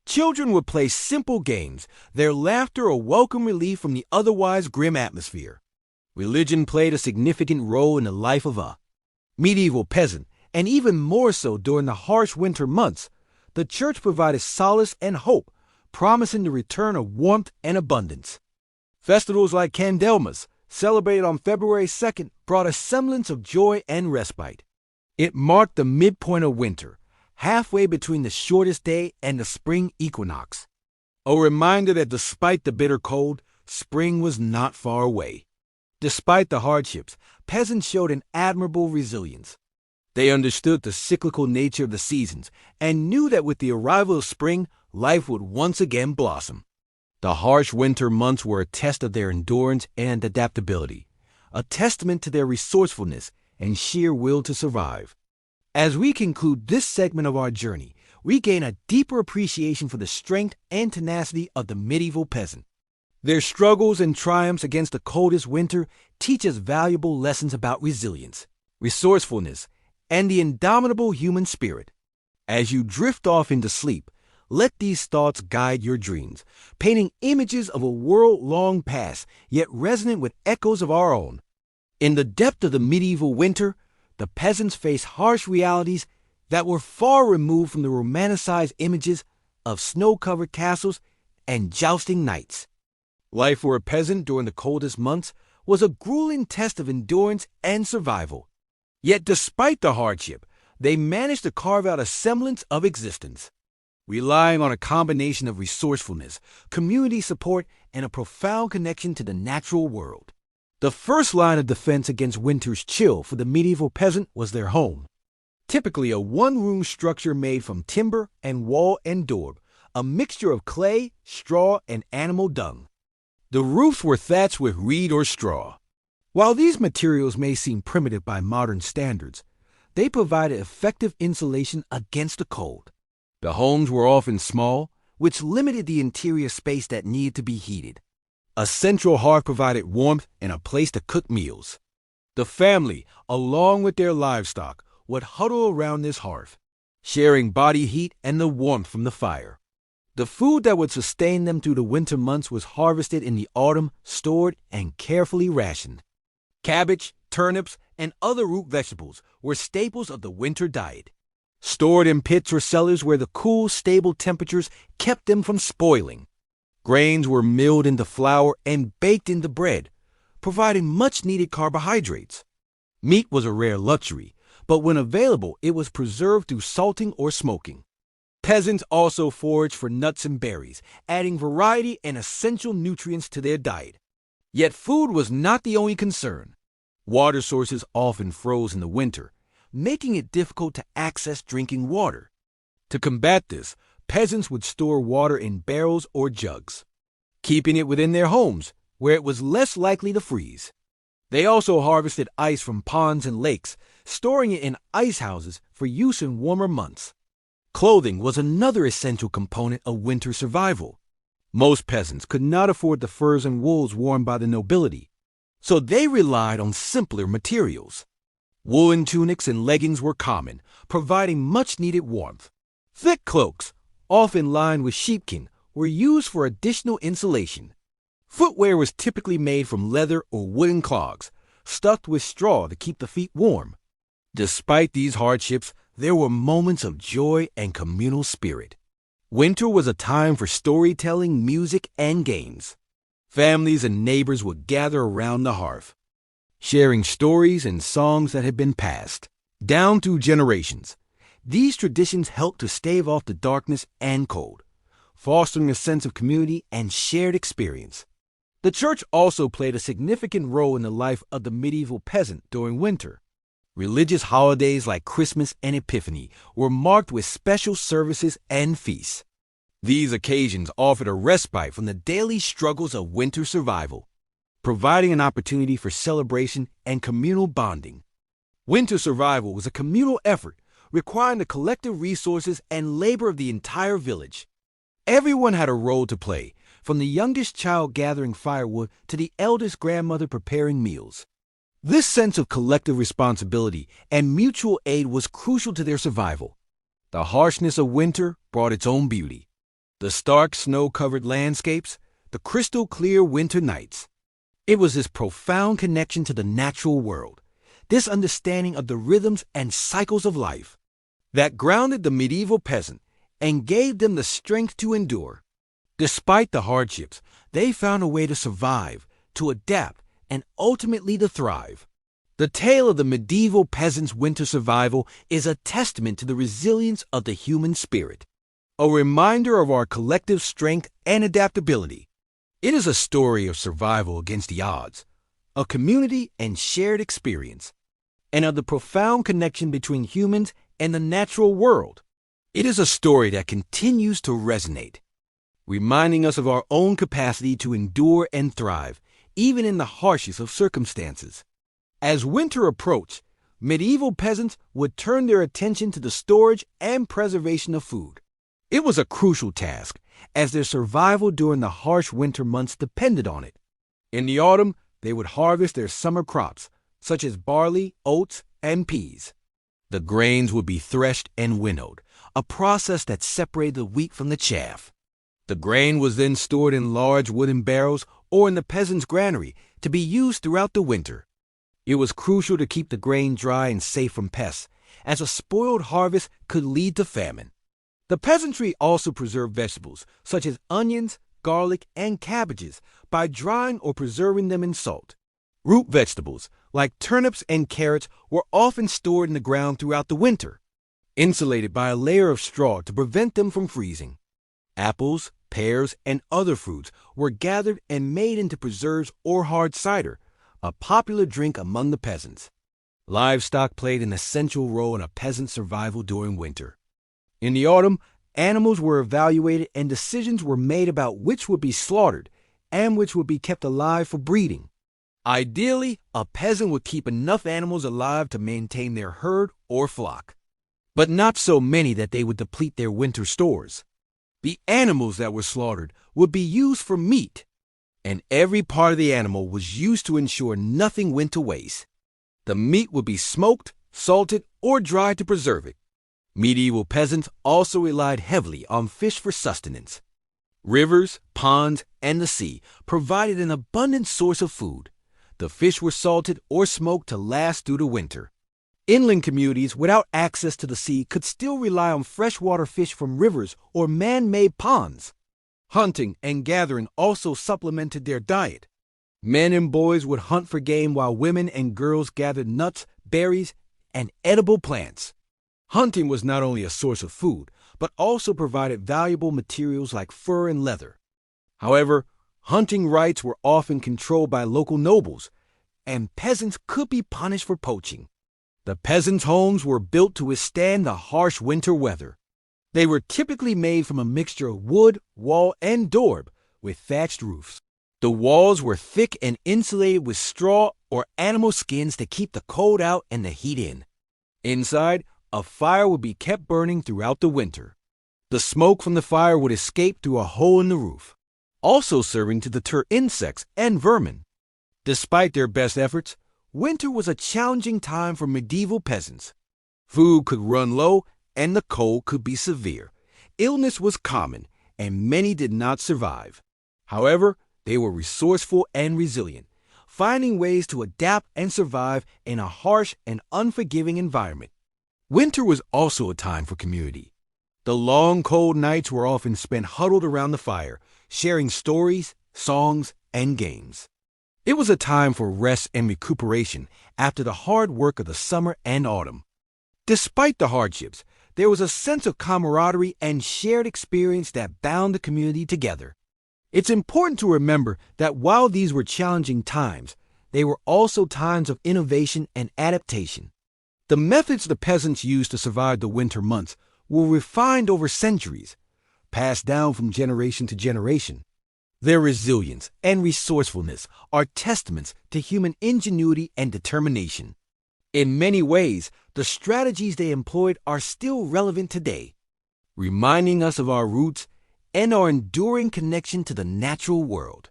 Children would play simple games, their laughter a welcome relief from the otherwise grim atmosphere. Religion played a significant role in the life of a medieval peasant, and even more so during the harsh winter months. The church provided solace and hope, promising the return of warmth and abundance. Festivals like Candlemas, celebrated on February 2nd, brought a semblance of joy and respite. It marked the midpoint of winter, halfway between the shortest day and the spring equinox. A reminder that despite the bitter cold, spring was not far away. Despite the hardships, peasants showed an admirable resilience. They understood the cyclical nature of the seasons and knew that with the arrival of spring, life would once again blossom. The harsh winter months were a test of their endurance and adaptability, a testament to their resourcefulness and sheer will to survive. As we conclude this segment of our journey, we gain a deeper appreciation for the strength and tenacity of the medieval peasant. Their struggles and triumphs against the coldest winter teach us valuable lessons about resilience, resourcefulness, and the indomitable human spirit. As you drift off into sleep, let these thoughts guide your dreams, painting images of a world long past, yet resonant with echoes of our own. In the depth of the medieval winter, the peasants faced harsh realities that were far removed from the romanticized images of snow-covered castles and jousting knights. Life for a peasant during the coldest months was a grueling test of endurance and survival. Yet despite the hardship, they managed to carve out a semblance of existence, relying on a combination of resourcefulness, community support, and a profound connection to the natural world. The first line of defense against winter's chill for the medieval peasant was their home. Typically a one-room structure made from timber and wall and daub, a mixture of clay, straw, and animal dung. The roofs were thatched with reed or straw. While these materials may seem primitive by modern standards, they provided effective insulation against the cold. The homes were often small, which limited the interior space that needed to be heated. A central hearth provided warmth and a place to cook meals. The family, along with their livestock, would huddle around this hearth, sharing body heat and the warmth from the fire. The food that would sustain them through the winter months was harvested in the autumn, stored, and carefully rationed. Cabbage, turnips, and other root vegetables were staples of the winter diet, stored in pits or cellars where the cool, stable temperatures kept them from spoiling. Grains were milled into flour and baked into bread, providing much-needed carbohydrates. Meat was a rare luxury, but when available, it was preserved through salting or smoking. Peasants also foraged for nuts and berries, adding variety and essential nutrients to their diet. Yet food was not the only concern. Water sources often froze in the winter, making it difficult to access drinking water. To combat this, peasants would store water in barrels or jugs, keeping it within their homes, where it was less likely to freeze. They also harvested ice from ponds and lakes, storing it in ice houses for use in warmer months. Clothing was another essential component of winter survival. Most peasants could not afford the furs and wools worn by the nobility, so they relied on simpler materials. Woolen tunics and leggings were common, providing much-needed warmth. Thick cloaks, often lined with sheepskin, were used for additional insulation. Footwear was typically made from leather or wooden clogs, stuffed with straw to keep the feet warm. Despite these hardships, there were moments of joy and communal spirit. Winter was a time for storytelling, music, and games. Families and neighbors would gather around the hearth, sharing stories and songs that had been passed. down through generations. These traditions helped to stave off the darkness and cold, fostering a sense of community and shared experience. The church also played a significant role in the life of the medieval peasant during winter. Religious holidays like Christmas and Epiphany were marked with special services and feasts. These occasions offered a respite from the daily struggles of winter survival, providing an opportunity for celebration and communal bonding. Winter survival was a communal effort requiring the collective resources and labor of the entire village. Everyone had a role to play, from the youngest child gathering firewood to the eldest grandmother preparing meals. This sense of collective responsibility and mutual aid was crucial to their survival. The harshness of winter brought its own beauty. The stark snow-covered landscapes, the crystal-clear winter nights. It was this profound connection to the natural world, this understanding of the rhythms and cycles of life, that grounded the medieval peasant and gave them the strength to endure. Despite the hardships, they found a way to survive, to adapt, and ultimately to thrive. The tale of the medieval peasant's winter survival is a testament to the resilience of the human spirit, a reminder of our collective strength and adaptability. It is a story of survival against the odds, a community and shared experience, and of the profound connection between humans and the natural world. It is a story that continues to resonate, reminding us of our own capacity to endure and thrive, even in the harshest of circumstances. As winter approached, medieval peasants would turn their attention to the storage and preservation of food. It was a crucial task, as their survival during the harsh winter months depended on it. In the autumn, they would harvest their summer crops, such as barley, oats, and peas. The grains would be threshed and winnowed, a process that separated the wheat from the chaff. The grain was then stored in large wooden barrels or in the peasant's granary to be used throughout the winter. It was crucial to keep the grain dry and safe from pests, as a spoiled harvest could lead to famine. The peasantry also preserved vegetables, such as onions, garlic, and cabbages, by drying or preserving them in salt. Root vegetables, like turnips and carrots, were often stored in the ground throughout the winter, insulated by a layer of straw to prevent them from freezing. Apples, pears, and other fruits were gathered and made into preserves or hard cider, a popular drink among the peasants. Livestock played an essential role in a peasant's survival during winter. In the autumn, animals were evaluated and decisions were made about which would be slaughtered and which would be kept alive for breeding. Ideally, a peasant would keep enough animals alive to maintain their herd or flock, but not so many that they would deplete their winter stores. The animals that were slaughtered would be used for meat, and every part of the animal was used to ensure nothing went to waste. The meat would be smoked, salted, or dried to preserve it. Medieval peasants also relied heavily on fish for sustenance. Rivers, ponds, and the sea provided an abundant source of food. The fish were salted or smoked to last through the winter. Inland communities without access to the sea could still rely on freshwater fish from rivers or man-made ponds. Hunting and gathering also supplemented their diet. Men and boys would hunt for game while women and girls gathered nuts, berries, and edible plants. Hunting was not only a source of food, but also provided valuable materials like fur and leather. However, hunting rights were often controlled by local nobles, and peasants could be punished for poaching. The peasants' homes were built to withstand the harsh winter weather. They were typically made from a mixture of wood, wall, and daub, with thatched roofs. The walls were thick and insulated with straw or animal skins to keep the cold out and the heat in. Inside, a fire would be kept burning throughout the winter. The smoke from the fire would escape through a hole in the roof, also serving to deter insects and vermin. Despite their best efforts, winter was a challenging time for medieval peasants. Food could run low and the cold could be severe. Illness was common, and many did not survive. However, they were resourceful and resilient, finding ways to adapt and survive in a harsh and unforgiving environment. Winter was also a time for community. The long, cold nights were often spent huddled around the fire, sharing stories, songs, and games. It was a time for rest and recuperation after the hard work of the summer and autumn. Despite the hardships, there was a sense of camaraderie and shared experience that bound the community together. It's important to remember that while these were challenging times, they were also times of innovation and adaptation. The methods the peasants used to survive the winter months were refined over centuries, passed down from generation to generation. Their resilience and resourcefulness are testaments to human ingenuity and determination. In many ways, the strategies they employed are still relevant today, reminding us of our roots and our enduring connection to the natural world.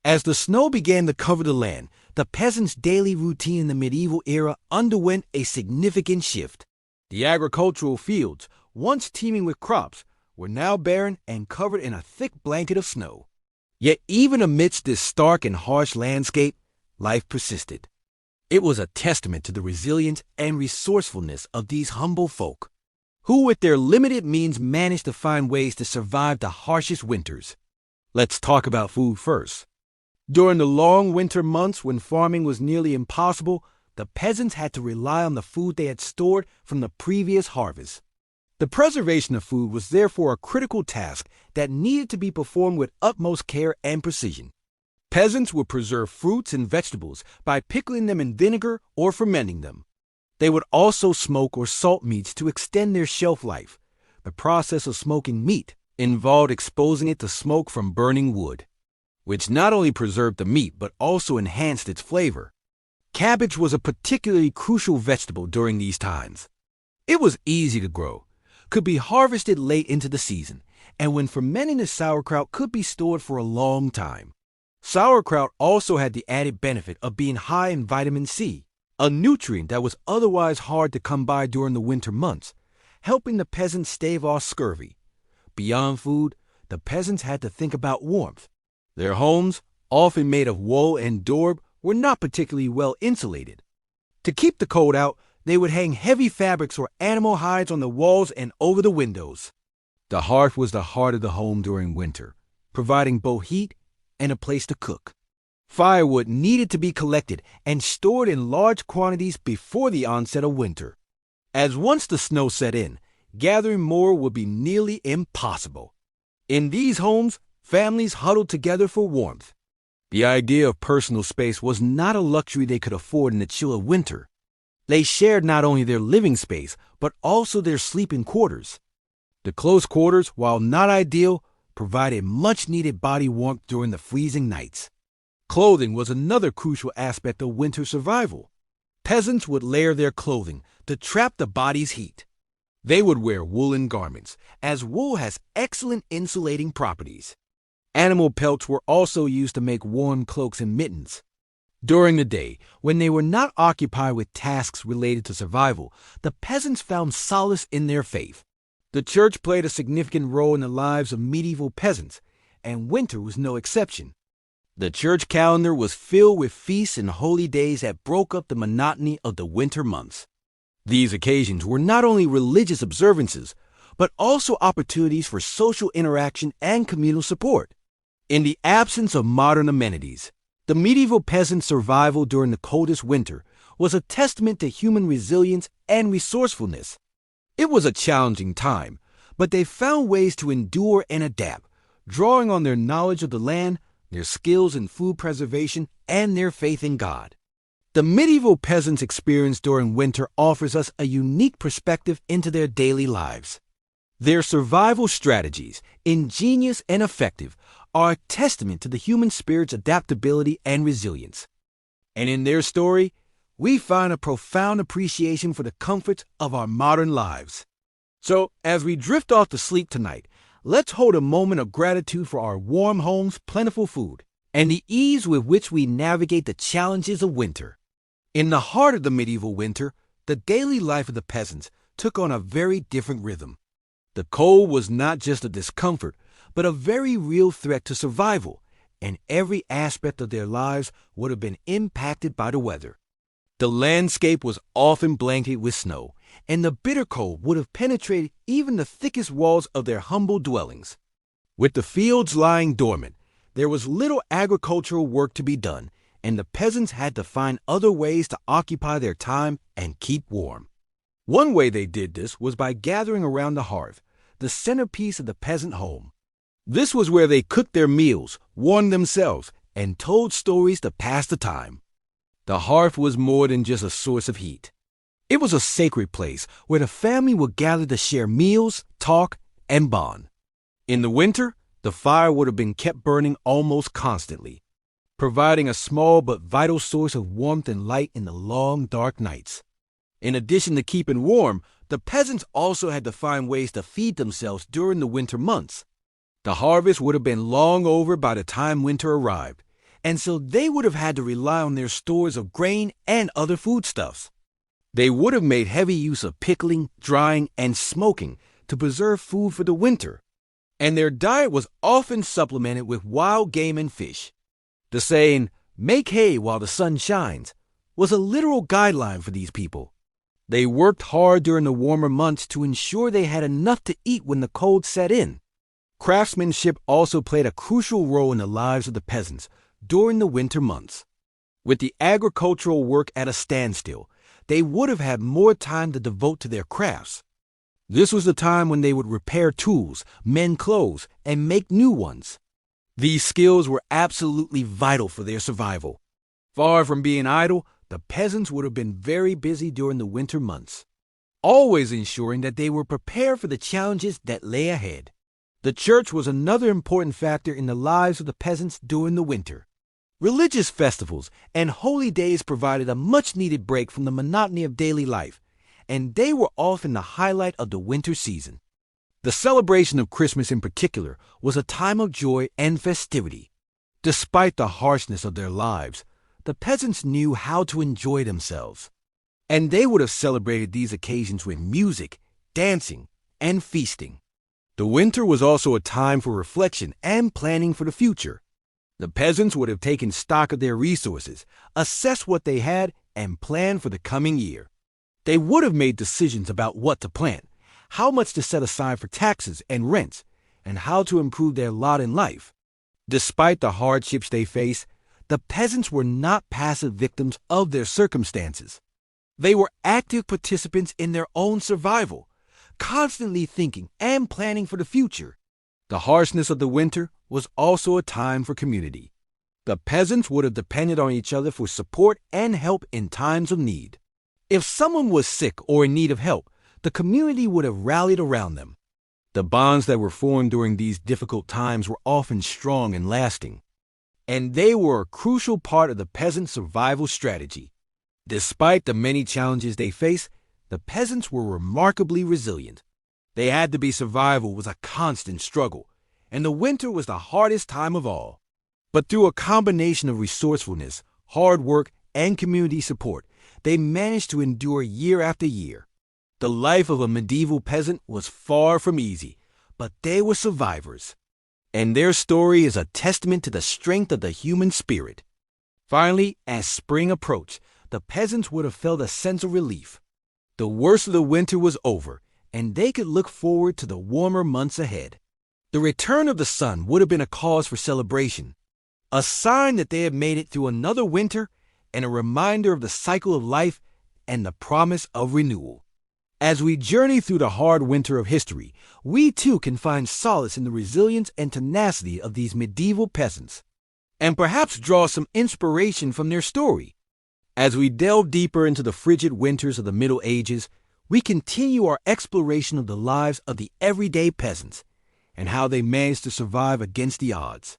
As the snow began to cover the land, the peasants' daily routine in the medieval era underwent a significant shift. The agricultural fields, once teeming with crops, were now barren and covered in a thick blanket of snow. Yet even amidst this stark and harsh landscape, life persisted. It was a testament to the resilience and resourcefulness of these humble folk, who with their limited means managed to find ways to survive the harshest winters. Let's talk about food first. During the long winter months when farming was nearly impossible, the peasants had to rely on the food they had stored from the previous harvest. The preservation of food was therefore a critical task that needed to be performed with utmost care and precision. Peasants would preserve fruits and vegetables by pickling them in vinegar or fermenting them. They would also smoke or salt meats to extend their shelf life. The process of smoking meat involved exposing it to smoke from burning wood, which not only preserved the meat but also enhanced its flavor. Cabbage was a particularly crucial vegetable during these times. It was easy to grow, could be harvested late into the season, and when fermenting the sauerkraut could be stored for a long time. Sauerkraut also had the added benefit of being high in vitamin C, a nutrient that was otherwise hard to come by during the winter months, helping the peasants stave off scurvy. Beyond food, the peasants had to think about warmth. Their homes, often made of wool and daub, were not particularly well insulated. To keep the cold out, they would hang heavy fabrics or animal hides on the walls and over the windows. The hearth was the heart of the home during winter, providing both heat and a place to cook. Firewood needed to be collected and stored in large quantities before the onset of winter, as once the snow set in, gathering more would be nearly impossible. In these homes, families huddled together for warmth. The idea of personal space was not a luxury they could afford in the chill of winter. They shared not only their living space, but also their sleeping quarters. The close quarters, while not ideal, provided much-needed body warmth during the freezing nights. Clothing was another crucial aspect of winter survival. Peasants would layer their clothing to trap the body's heat. They would wear woolen garments, as wool has excellent insulating properties. Animal pelts were also used to make warm cloaks and mittens. During the day, when they were not occupied with tasks related to survival, the peasants found solace in their faith. The church played a significant role in the lives of medieval peasants, and winter was no exception. The church calendar was filled with feasts and holy days that broke up the monotony of the winter months. These occasions were not only religious observances, but also opportunities for social interaction and communal support. In the absence of modern amenities, the medieval peasants' survival during the coldest winter was a testament to human resilience and resourcefulness. It was a challenging time, but they found ways to endure and adapt, drawing on their knowledge of the land, their skills in food preservation, and their faith in God. The medieval peasants' experience during winter offers us a unique perspective into their daily lives. Their survival strategies, ingenious and effective, are a testament to the human spirit's adaptability and resilience. And in their story, we find a profound appreciation for the comforts of our modern lives. So, as we drift off to sleep tonight, let's hold a moment of gratitude for our warm homes, plentiful food, and the ease with which we navigate the challenges of winter. In the heart of the medieval winter, the daily life of the peasants took on a very different rhythm. The cold was not just a discomfort, but a very real threat to survival, and every aspect of their lives would have been impacted by the weather. The landscape was often blanketed with snow, and the bitter cold would have penetrated even the thickest walls of their humble dwellings. With the fields lying dormant, there was little agricultural work to be done, and the peasants had to find other ways to occupy their time and keep warm. One way they did this was by gathering around the hearth, the centerpiece of the peasant home. This was where they cooked their meals, warmed themselves, and told stories to pass the time. The hearth was more than just a source of heat. It was a sacred place where the family would gather to share meals, talk, and bond. In the winter, the fire would have been kept burning almost constantly, providing a small but vital source of warmth and light in the long, dark nights. In addition to keeping warm, the peasants also had to find ways to feed themselves during the winter months. The harvest would have been long over by the time winter arrived, and so they would have had to rely on their stores of grain and other foodstuffs. They would have made heavy use of pickling, drying, and smoking to preserve food for the winter, and their diet was often supplemented with wild game and fish. The saying, "make hay while the sun shines," was a literal guideline for these people. They worked hard during the warmer months to ensure they had enough to eat when the cold set in. Craftsmanship also played a crucial role in the lives of the peasants during the winter months. With the agricultural work at a standstill, they would have had more time to devote to their crafts. This was the time when they would repair tools, mend clothes, and make new ones. These skills were absolutely vital for their survival. Far from being idle, the peasants would have been very busy during the winter months, always ensuring that they were prepared for the challenges that lay ahead. The church was another important factor in the lives of the peasants during the winter. Religious festivals and holy days provided a much-needed break from the monotony of daily life, and they were often the highlight of the winter season. The celebration of Christmas in particular was a time of joy and festivity. Despite the harshness of their lives, the peasants knew how to enjoy themselves, and they would have celebrated these occasions with music, dancing, and feasting. The winter was also a time for reflection and planning for the future. The peasants would have taken stock of their resources, assessed what they had, and planned for the coming year. They would have made decisions about what to plant, how much to set aside for taxes and rents, and how to improve their lot in life. Despite the hardships they faced, the peasants were not passive victims of their circumstances. They were active participants in their own survival, constantly thinking and planning for the future. The harshness of the winter was also a time for community. The peasants would have depended on each other for support and help in times of need. If someone was sick or in need of help, the community would have rallied around them. The bonds that were formed during these difficult times were often strong and lasting, and they were a crucial part of the peasant survival strategy. Despite the many challenges they faced, the peasants were remarkably resilient. They had to be survival was a constant struggle, and the winter was the hardest time of all. But through a combination of resourcefulness, hard work, and community support, they managed to endure year after year. The life of a medieval peasant was far from easy, but they were survivors. And their story is a testament to the strength of the human spirit. Finally, as spring approached, the peasants would have felt a sense of relief. The worst of the winter was over, and they could look forward to the warmer months ahead. The return of the sun would have been a cause for celebration, a sign that they had made it through another winter, and a reminder of the cycle of life and the promise of renewal. As we journey through the hard winter of history, we too can find solace in the resilience and tenacity of these medieval peasants, and perhaps draw some inspiration from their story. As we delve deeper into the frigid winters of the Middle Ages, we continue our exploration of the lives of the everyday peasants and how they managed to survive against the odds.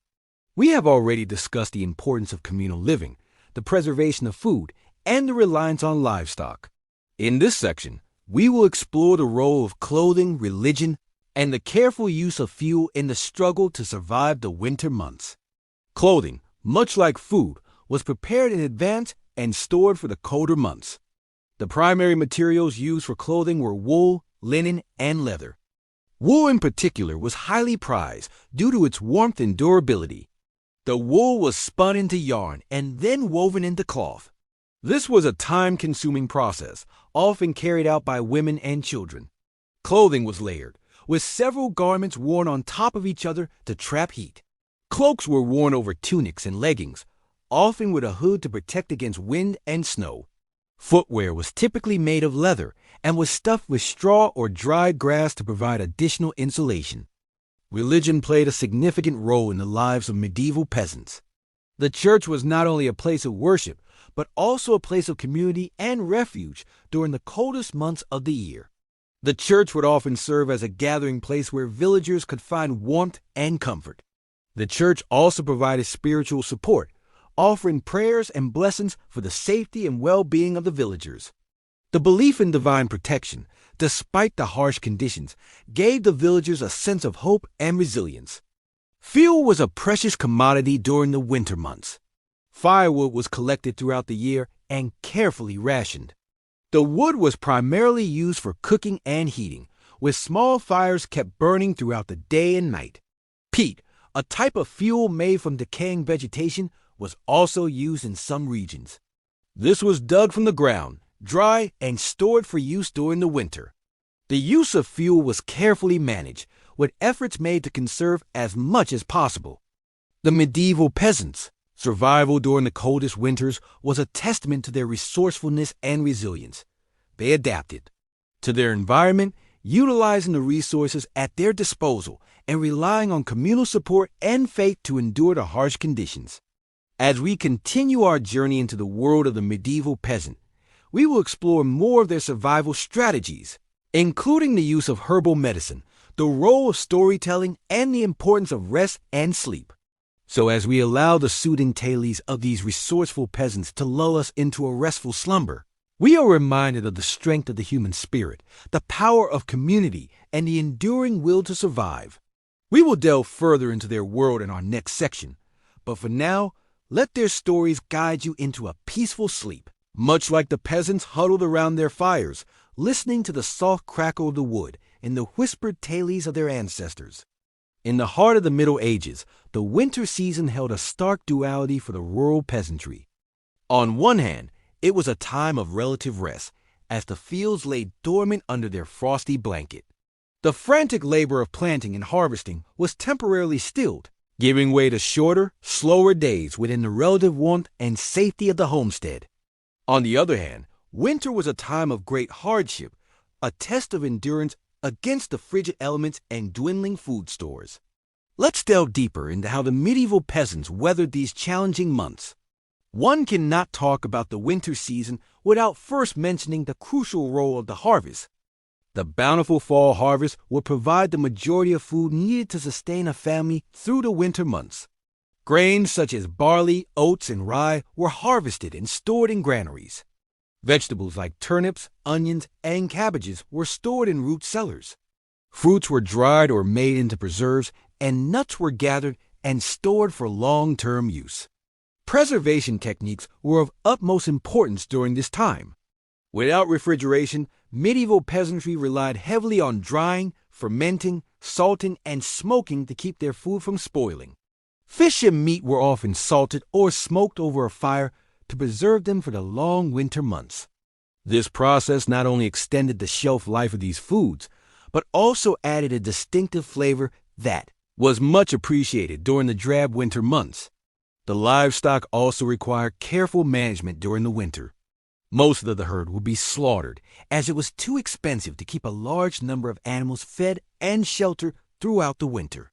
We have already discussed the importance of communal living, the preservation of food, and the reliance on livestock. In this section, we will explore the role of clothing, religion, and the careful use of fuel in the struggle to survive the winter months. Clothing, much like food, was prepared in advance and stored for the colder months. The primary materials used for clothing were wool, linen, and leather. Wool in particular was highly prized due to its warmth and durability. The wool was spun into yarn and then woven into cloth. This was a time-consuming process, often carried out by women and children. Clothing was layered, with several garments worn on top of each other to trap heat. Cloaks were worn over tunics and leggings, often with a hood to protect against wind and snow. Footwear was typically made of leather and was stuffed with straw or dried grass to provide additional insulation. Religion played a significant role in the lives of medieval peasants. The church was not only a place of worship, but also a place of community and refuge during the coldest months of the year. The church would often serve as a gathering place where villagers could find warmth and comfort. The church also provided spiritual support, offering prayers and blessings for the safety and well-being of the villagers. The belief in divine protection, despite the harsh conditions, gave the villagers a sense of hope and resilience. Fuel was a precious commodity during the winter months. Firewood was collected throughout the year and carefully rationed. The wood was primarily used for cooking and heating, with small fires kept burning throughout the day and night. Peat, a type of fuel made from decaying vegetation, was also used in some regions. This was dug from the ground, dry, and stored for use during the winter. The use of fuel was carefully managed, with efforts made to conserve as much as possible. The medieval peasants' survival during the coldest winters was a testament to their resourcefulness and resilience. They adapted to their environment, utilizing the resources at their disposal and relying on communal support and faith to endure the harsh conditions. As we continue our journey into the world of the medieval peasant, we will explore more of their survival strategies, including the use of herbal medicine, the role of storytelling, and the importance of rest and sleep. So as we allow the soothing tales of these resourceful peasants to lull us into a restful slumber, we are reminded of the strength of the human spirit, the power of community, and the enduring will to survive. We will delve further into their world in our next section, but for now, let their stories guide you into a peaceful sleep, much like the peasants huddled around their fires, listening to the soft crackle of the wood and the whispered tales of their ancestors. In the heart of the Middle Ages, the winter season held a stark duality for the rural peasantry. On one hand, it was a time of relative rest, as the fields lay dormant under their frosty blanket. The frantic labor of planting and harvesting was temporarily stilled, giving way to shorter, slower days within the relative warmth and safety of the homestead. On the other hand, winter was a time of great hardship, a test of endurance against the frigid elements and dwindling food stores. Let's delve deeper into how the medieval peasants weathered these challenging months. One cannot talk about the winter season without first mentioning the crucial role of the harvest. The bountiful fall harvest would provide the majority of food needed to sustain a family through the winter months. Grains such as barley, oats, and rye were harvested and stored in granaries. Vegetables like turnips, onions, and cabbages were stored in root cellars. Fruits were dried or made into preserves, and nuts were gathered and stored for long-term use. Preservation techniques were of utmost importance during this time. Without refrigeration, medieval peasantry relied heavily on drying, fermenting, salting, and smoking to keep their food from spoiling. Fish and meat were often salted or smoked over a fire to preserve them for the long winter months. This process not only extended the shelf life of these foods, but also added a distinctive flavor that was much appreciated during the drab winter months. The livestock also required careful management during the winter. Most of the herd would be slaughtered, as it was too expensive to keep a large number of animals fed and sheltered throughout the winter.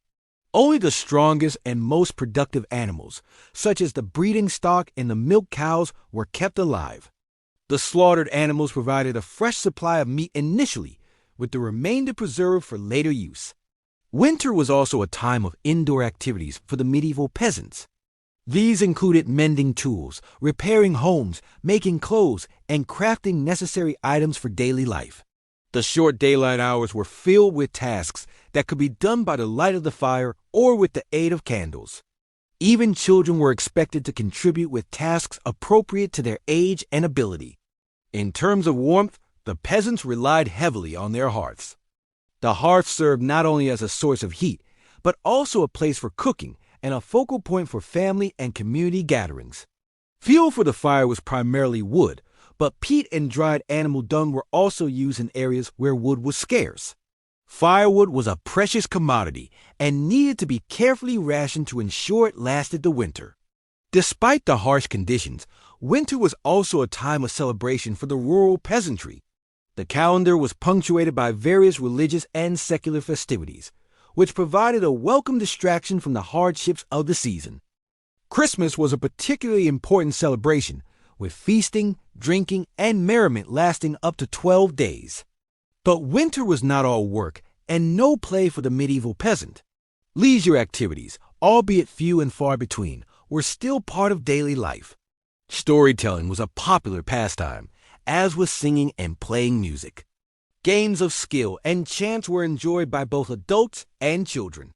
Only the strongest and most productive animals, such as the breeding stock and the milk cows, were kept alive. The slaughtered animals provided a fresh supply of meat initially, with the remainder preserved for later use. Winter was also a time of indoor activities for the medieval peasants. These included mending tools, repairing homes, making clothes, and crafting necessary items for daily life. The short daylight hours were filled with tasks that could be done by the light of the fire or with the aid of candles. Even children were expected to contribute with tasks appropriate to their age and ability. In terms of warmth, the peasants relied heavily on their hearths. The hearth served not only as a source of heat, but also a place for cooking and a focal point for family and community gatherings. Fuel for the fire was primarily wood, but peat and dried animal dung were also used in areas where wood was scarce. Firewood was a precious commodity and needed to be carefully rationed to ensure it lasted the winter. Despite the harsh conditions, winter was also a time of celebration for the rural peasantry. The calendar was punctuated by various religious and secular festivities, which provided a welcome distraction from the hardships of the season. Christmas was a particularly important celebration, with feasting, drinking, and merriment lasting up to 12 days. But winter was not all work and no play for the medieval peasant. Leisure activities, albeit few and far between, were still part of daily life. Storytelling was a popular pastime, as was singing and playing music. Games of skill and chance were enjoyed by both adults and children.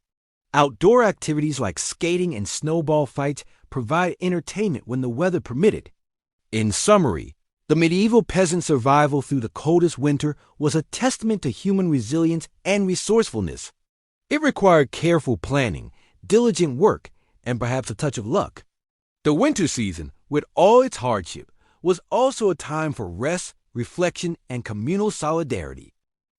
Outdoor activities like skating and snowball fights provide entertainment when the weather permitted. In summary, the medieval peasant's survival through the coldest winter was a testament to human resilience and resourcefulness. It required careful planning, diligent work, and perhaps a touch of luck. The winter season, with all its hardship, was also a time for rest, reflection, and communal solidarity.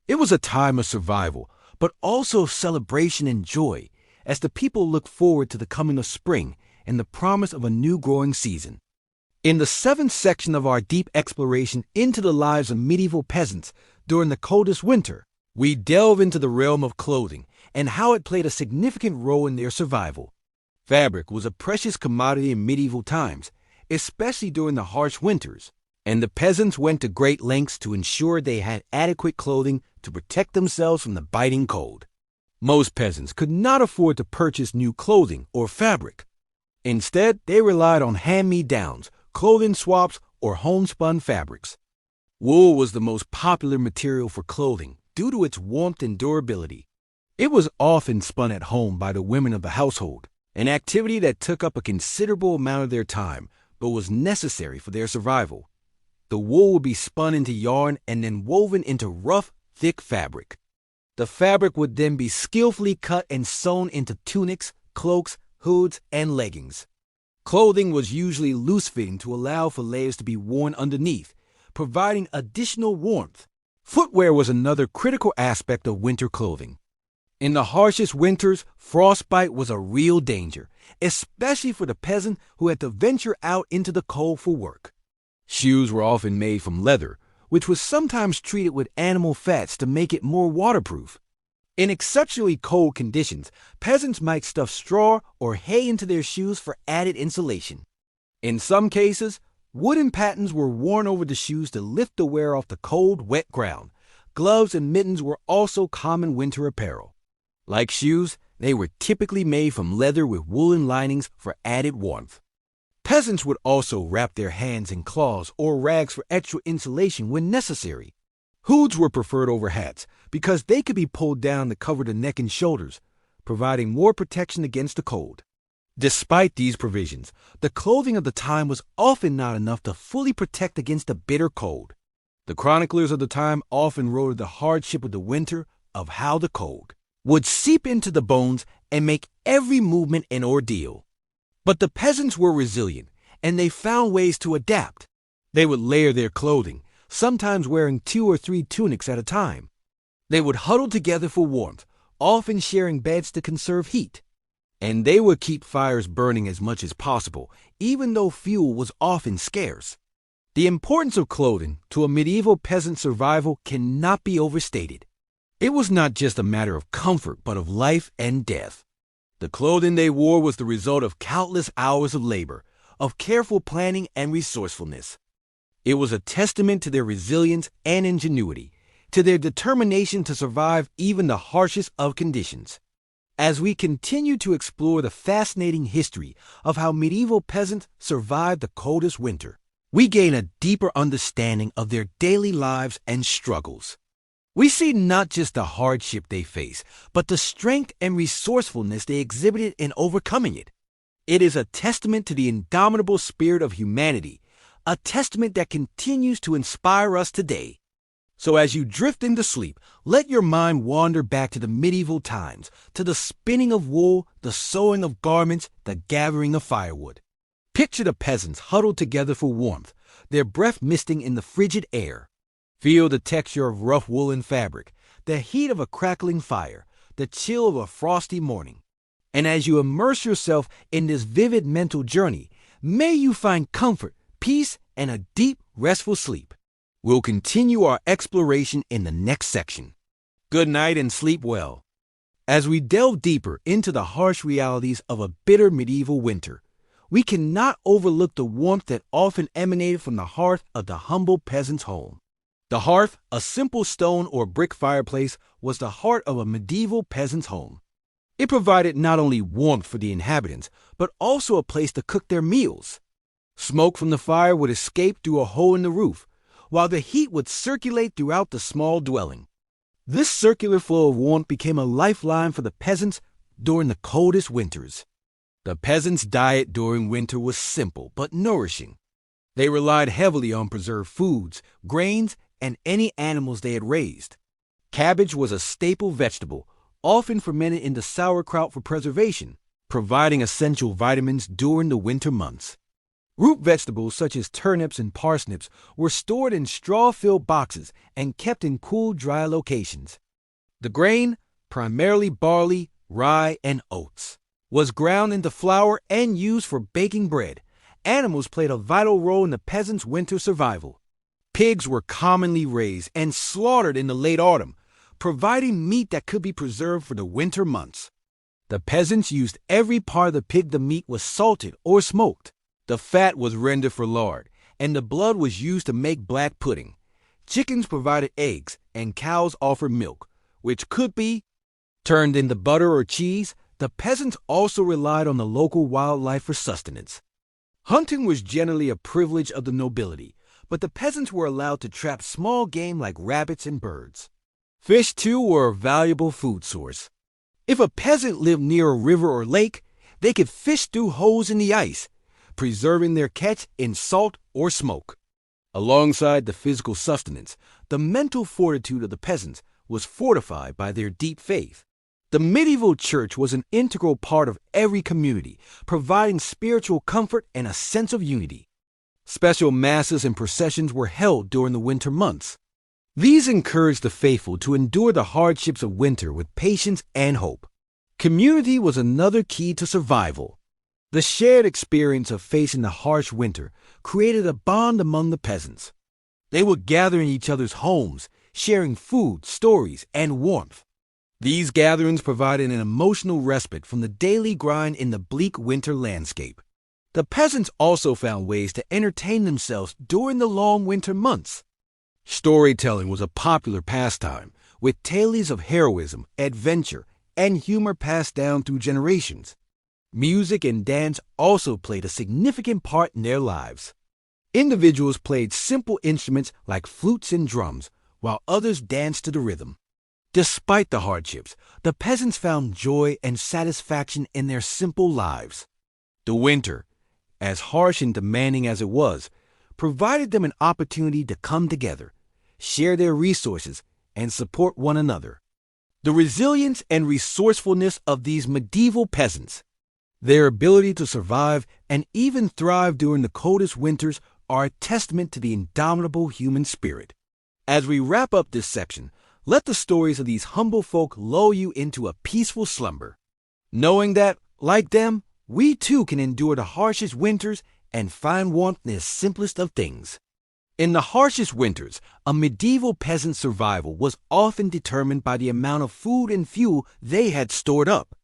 It was a time of survival, but also of celebration and joy, as the people looked forward to the coming of spring and the promise of a new growing season. In the 7th section of our deep exploration into the lives of medieval peasants during the coldest winter, we delve into the realm of clothing and how it played a significant role in their survival. Fabric was a precious commodity in medieval times, especially during the harsh winters, and the peasants went to great lengths to ensure they had adequate clothing to protect themselves from the biting cold. Most peasants could not afford to purchase new clothing or fabric. Instead, they relied on hand-me-downs, clothing swaps, or homespun fabrics. Wool was the most popular material for clothing due to its warmth and durability. It was often spun at home by the women of the household, an activity that took up a considerable amount of their time but was necessary for their survival. The wool would be spun into yarn and then woven into rough, thick fabric. The fabric would then be skillfully cut and sewn into tunics, cloaks, hoods, and leggings. Clothing was usually loose-fitting to allow for layers to be worn underneath, providing additional warmth. Footwear was another critical aspect of winter clothing. In the harshest winters, frostbite was a real danger, especially for the peasant who had to venture out into the cold for work. Shoes were often made from leather, which was sometimes treated with animal fats to make it more waterproof. In exceptionally cold conditions, peasants might stuff straw or hay into their shoes for added insulation. In some cases, wooden pattens were worn over the shoes to lift the wear off the cold, wet ground. Gloves and mittens were also common winter apparel. Like shoes, they were typically made from leather with woolen linings for added warmth. Peasants would also wrap their hands in cloths or rags for extra insulation when necessary. Hoods were preferred over hats because they could be pulled down to cover the neck and shoulders, providing more protection against the cold. Despite these provisions, the clothing of the time was often not enough to fully protect against the bitter cold. The chroniclers of the time often wrote of the hardship of the winter, of how the cold would seep into the bones and make every movement an ordeal. But the peasants were resilient, and they found ways to adapt. They would layer their clothing, sometimes wearing 2 or 3 tunics at a time. They would huddle together for warmth, often sharing beds to conserve heat. And they would keep fires burning as much as possible, even though fuel was often scarce. The importance of clothing to a medieval peasant survival cannot be overstated. It was not just a matter of comfort, but of life and death. The clothing they wore was the result of countless hours of labor, of careful planning and resourcefulness. It was a testament to their resilience and ingenuity, to their determination to survive even the harshest of conditions. As we continue to explore the fascinating history of how medieval peasants survived the coldest winter, we gain a deeper understanding of their daily lives and struggles. We see not just the hardship they face, but the strength and resourcefulness they exhibited in overcoming it. It is a testament to the indomitable spirit of humanity, a testament that continues to inspire us today. So as you drift into sleep, let your mind wander back to the medieval times, to the spinning of wool, the sewing of garments, the gathering of firewood. Picture the peasants huddled together for warmth, their breath misting in the frigid air. Feel the texture of rough woolen fabric, the heat of a crackling fire, the chill of a frosty morning. And as you immerse yourself in this vivid mental journey, may you find comfort, peace and a deep, restful sleep. We'll continue our exploration in the next section. Good night and sleep well. As we delve deeper into the harsh realities of a bitter medieval winter, we cannot overlook the warmth that often emanated from the hearth of the humble peasant's home. The hearth, a simple stone or brick fireplace, was the heart of a medieval peasant's home. It provided not only warmth for the inhabitants, but also a place to cook their meals. Smoke from the fire would escape through a hole in the roof, while the heat would circulate throughout the small dwelling. This circular flow of warmth became a lifeline for the peasants during the coldest winters. The peasants' diet during winter was simple but nourishing. They relied heavily on preserved foods, grains, and any animals they had raised. Cabbage was a staple vegetable, often fermented into sauerkraut for preservation, providing essential vitamins during the winter months. Root vegetables such as turnips and parsnips were stored in straw-filled boxes and kept in cool, dry locations. The grain, primarily barley, rye, and oats, was ground into flour and used for baking bread. Animals played a vital role in the peasants' winter survival. Pigs were commonly raised and slaughtered in the late autumn, providing meat that could be preserved for the winter months. The peasants used every part of the pig the meat was salted or smoked. The fat was rendered for lard, and the blood was used to make black pudding. Chickens provided eggs, and cows offered milk, which could be turned into butter or cheese. The peasants also relied on the local wildlife for sustenance. Hunting was generally a privilege of the nobility, but the peasants were allowed to trap small game like rabbits and birds. Fish, too, were a valuable food source. If a peasant lived near a river or lake, they could fish through holes in the ice, preserving their catch in salt or smoke. Alongside the physical sustenance, the mental fortitude of the peasants was fortified by their deep faith. The medieval church was an integral part of every community, providing spiritual comfort and a sense of unity. Special masses and processions were held during the winter months. These encouraged the faithful to endure the hardships of winter with patience and hope. Community was another key to survival. The shared experience of facing the harsh winter created a bond among the peasants. They would gather in each other's homes, sharing food, stories, and warmth. These gatherings provided an emotional respite from the daily grind in the bleak winter landscape. The peasants also found ways to entertain themselves during the long winter months. Storytelling was a popular pastime, with tales of heroism, adventure, and humor passed down through generations. Music and dance also played a significant part in their lives. Individuals played simple instruments like flutes and drums, while others danced to the rhythm. Despite the hardships, the peasants found joy and satisfaction in their simple lives. The winter, as harsh and demanding as it was, provided them an opportunity to come together, share their resources, and support one another. The resilience and resourcefulness of these medieval peasants, their ability to survive and even thrive during the coldest winters, are a testament to the indomitable human spirit. As we wrap up this section, let the stories of these humble folk lull you into a peaceful slumber, knowing that, like them, we too can endure the harshest winters and find warmth in the simplest of things. In the harshest winters, a medieval peasant's survival was often determined by the amount of food and fuel they had stored up.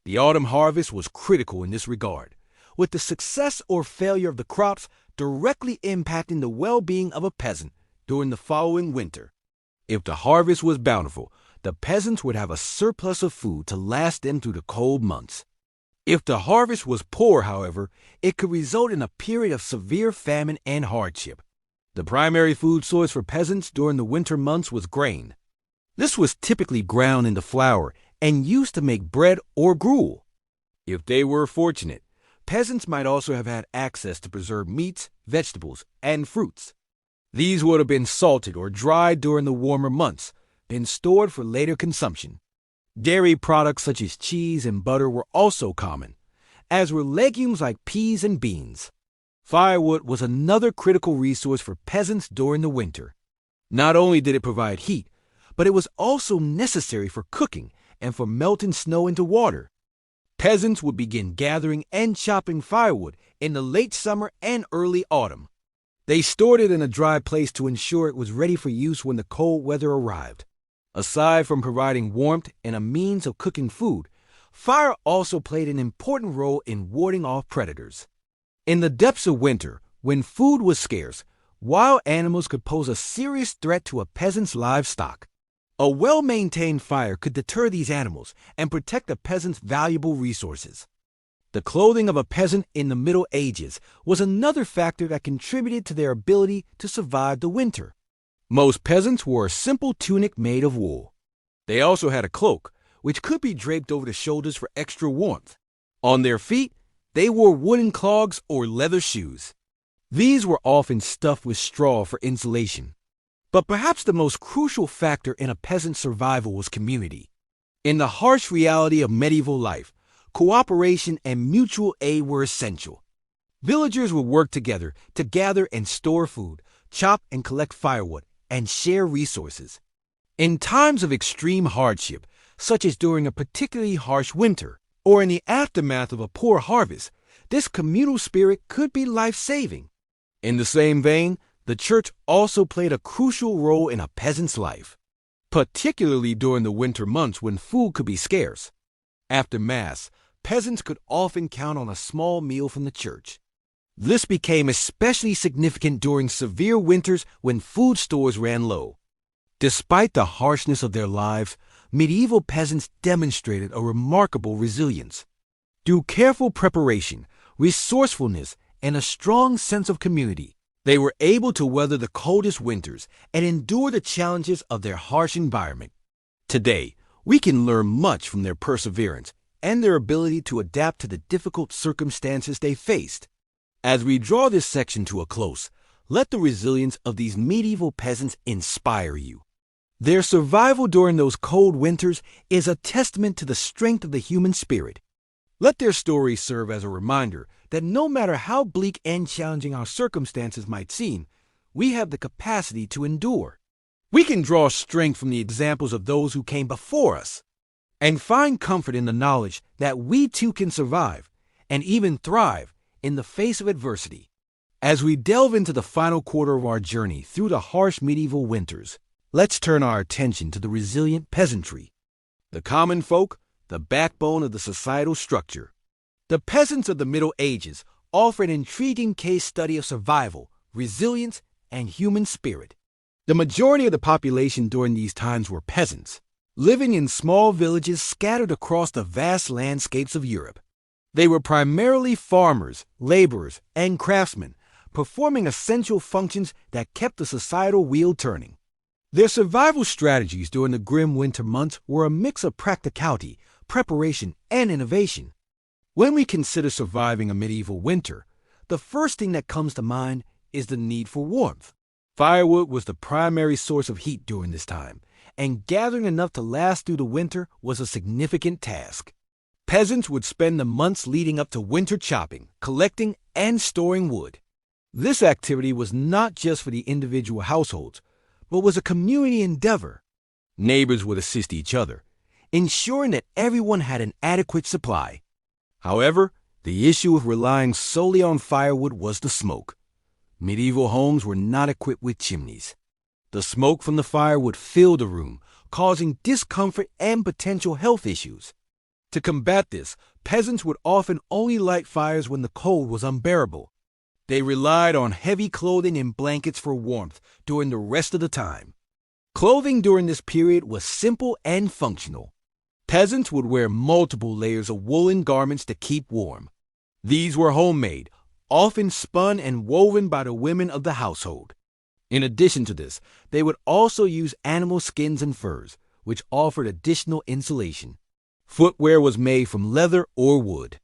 The autumn harvest was critical in this regard, with the success or failure of the crops directly impacting the well-being of a peasant during the following winter. If the harvest was bountiful, the peasants would have a surplus of food to last them through the cold months. If the harvest was poor, however, it could result in a period of severe famine and hardship. The primary food source for peasants during the winter months was grain. This was typically ground into flour and used to make bread or gruel. If they were fortunate, peasants might also have had access to preserved meats, vegetables, and fruits. These would have been salted or dried during the warmer months, then stored for later consumption. Dairy products such as cheese and butter were also common, as were legumes like peas and beans. Firewood was another critical resource for peasants during the winter. Not only did it provide heat, but it was also necessary for cooking and for melting snow into water. Peasants would begin gathering and chopping firewood in the late summer and early autumn. They stored it in a dry place to ensure it was ready for use when the cold weather arrived. Aside from providing warmth and a means of cooking food, fire also played an important role in warding off predators. In the depths of winter, when food was scarce, wild animals could pose a serious threat to a peasant's livestock. A well-maintained fire could deter these animals and protect a peasant's valuable resources. The clothing of a peasant in the Middle Ages was another factor that contributed to their ability to survive the winter. Most peasants wore a simple tunic made of wool. They also had a cloak, which could be draped over the shoulders for extra warmth. On their feet, they wore wooden clogs or leather shoes. These were often stuffed with straw for insulation. But perhaps the most crucial factor in a peasant's survival was community. In the harsh reality of medieval life, cooperation and mutual aid were essential. Villagers would work together to gather and store food, chop and collect firewood, and share resources. In times of extreme hardship, such as during a particularly harsh winter, or in the aftermath of a poor harvest, this communal spirit could be life-saving. In the same vein, the church also played a crucial role in a peasant's life, particularly during the winter months when food could be scarce. After Mass, peasants could often count on a small meal from the church. This became especially significant during severe winters when food stores ran low. Despite the harshness of their lives, medieval peasants demonstrated a remarkable resilience. Through careful preparation, resourcefulness, and a strong sense of community, they were able to weather the coldest winters and endure the challenges of their harsh environment. Today, we can learn much from their perseverance and their ability to adapt to the difficult circumstances they faced. As we draw this section to a close, let the resilience of these medieval peasants inspire you. Their survival during those cold winters is a testament to the strength of the human spirit. Let their stories serve as a reminder that no matter how bleak and challenging our circumstances might seem, we have the capacity to endure. We can draw strength from the examples of those who came before us, and find comfort in the knowledge that we too can survive and even thrive in the face of adversity. As we delve into the final quarter of our journey through the harsh medieval winters, let's turn our attention to the resilient peasantry. The common folk, the backbone of the societal structure. The peasants of the Middle Ages offer an intriguing case study of survival, resilience, and human spirit. The majority of the population during these times were peasants, living in small villages scattered across the vast landscapes of Europe. They were primarily farmers, laborers, and craftsmen, performing essential functions that kept the societal wheel turning. Their survival strategies during the grim winter months were a mix of practicality, preparation, and innovation. When we consider surviving a medieval winter, the first thing that comes to mind is the need for warmth. Firewood was the primary source of heat during this time, and gathering enough to last through the winter was a significant task. Peasants would spend the months leading up to winter chopping, collecting, and storing wood. This activity was not just for the individual households, but was a community endeavor. Neighbors would assist each other, ensuring that everyone had an adequate supply. However, the issue of relying solely on firewood was the smoke. Medieval homes were not equipped with chimneys. The smoke from the fire would fill the room, causing discomfort and potential health issues. To combat this, peasants would often only light fires when the cold was unbearable. They relied on heavy clothing and blankets for warmth during the rest of the time. Clothing during this period was simple and functional. Peasants would wear multiple layers of woolen garments to keep warm. These were homemade, often spun and woven by the women of the household. In addition to this, they would also use animal skins and furs, which offered additional insulation. Footwear was made from leather or wood.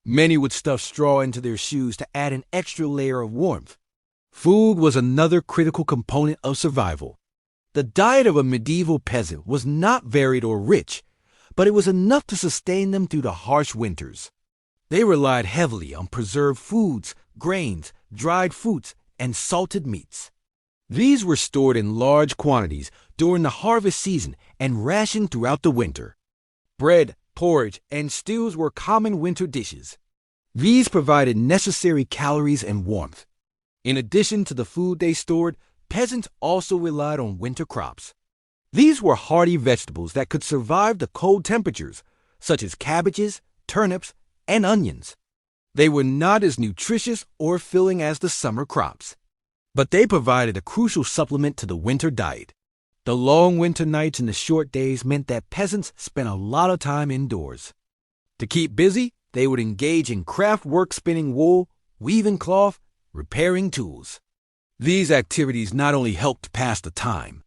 Many would stuff straw into their shoes to add an extra layer of warmth. Food was another critical component of survival. The diet of a medieval peasant was not varied or rich, but it was enough to sustain them through the harsh winters. They relied heavily on preserved foods, grains, dried fruits, and salted meats. These were stored in large quantities during the harvest season and rationed throughout the winter. Bread, porridge, and stews were common winter dishes. These provided necessary calories and warmth. In addition to the food they stored, peasants also relied on winter crops. These were hardy vegetables that could survive the cold temperatures, such as cabbages, turnips, and onions. They were not as nutritious or filling as the summer crops, but they provided a crucial supplement to the winter diet. The long winter nights and the short days meant that peasants spent a lot of time indoors. To keep busy, they would engage in craft work, spinning wool, weaving cloth, repairing tools. These activities not only helped pass the time,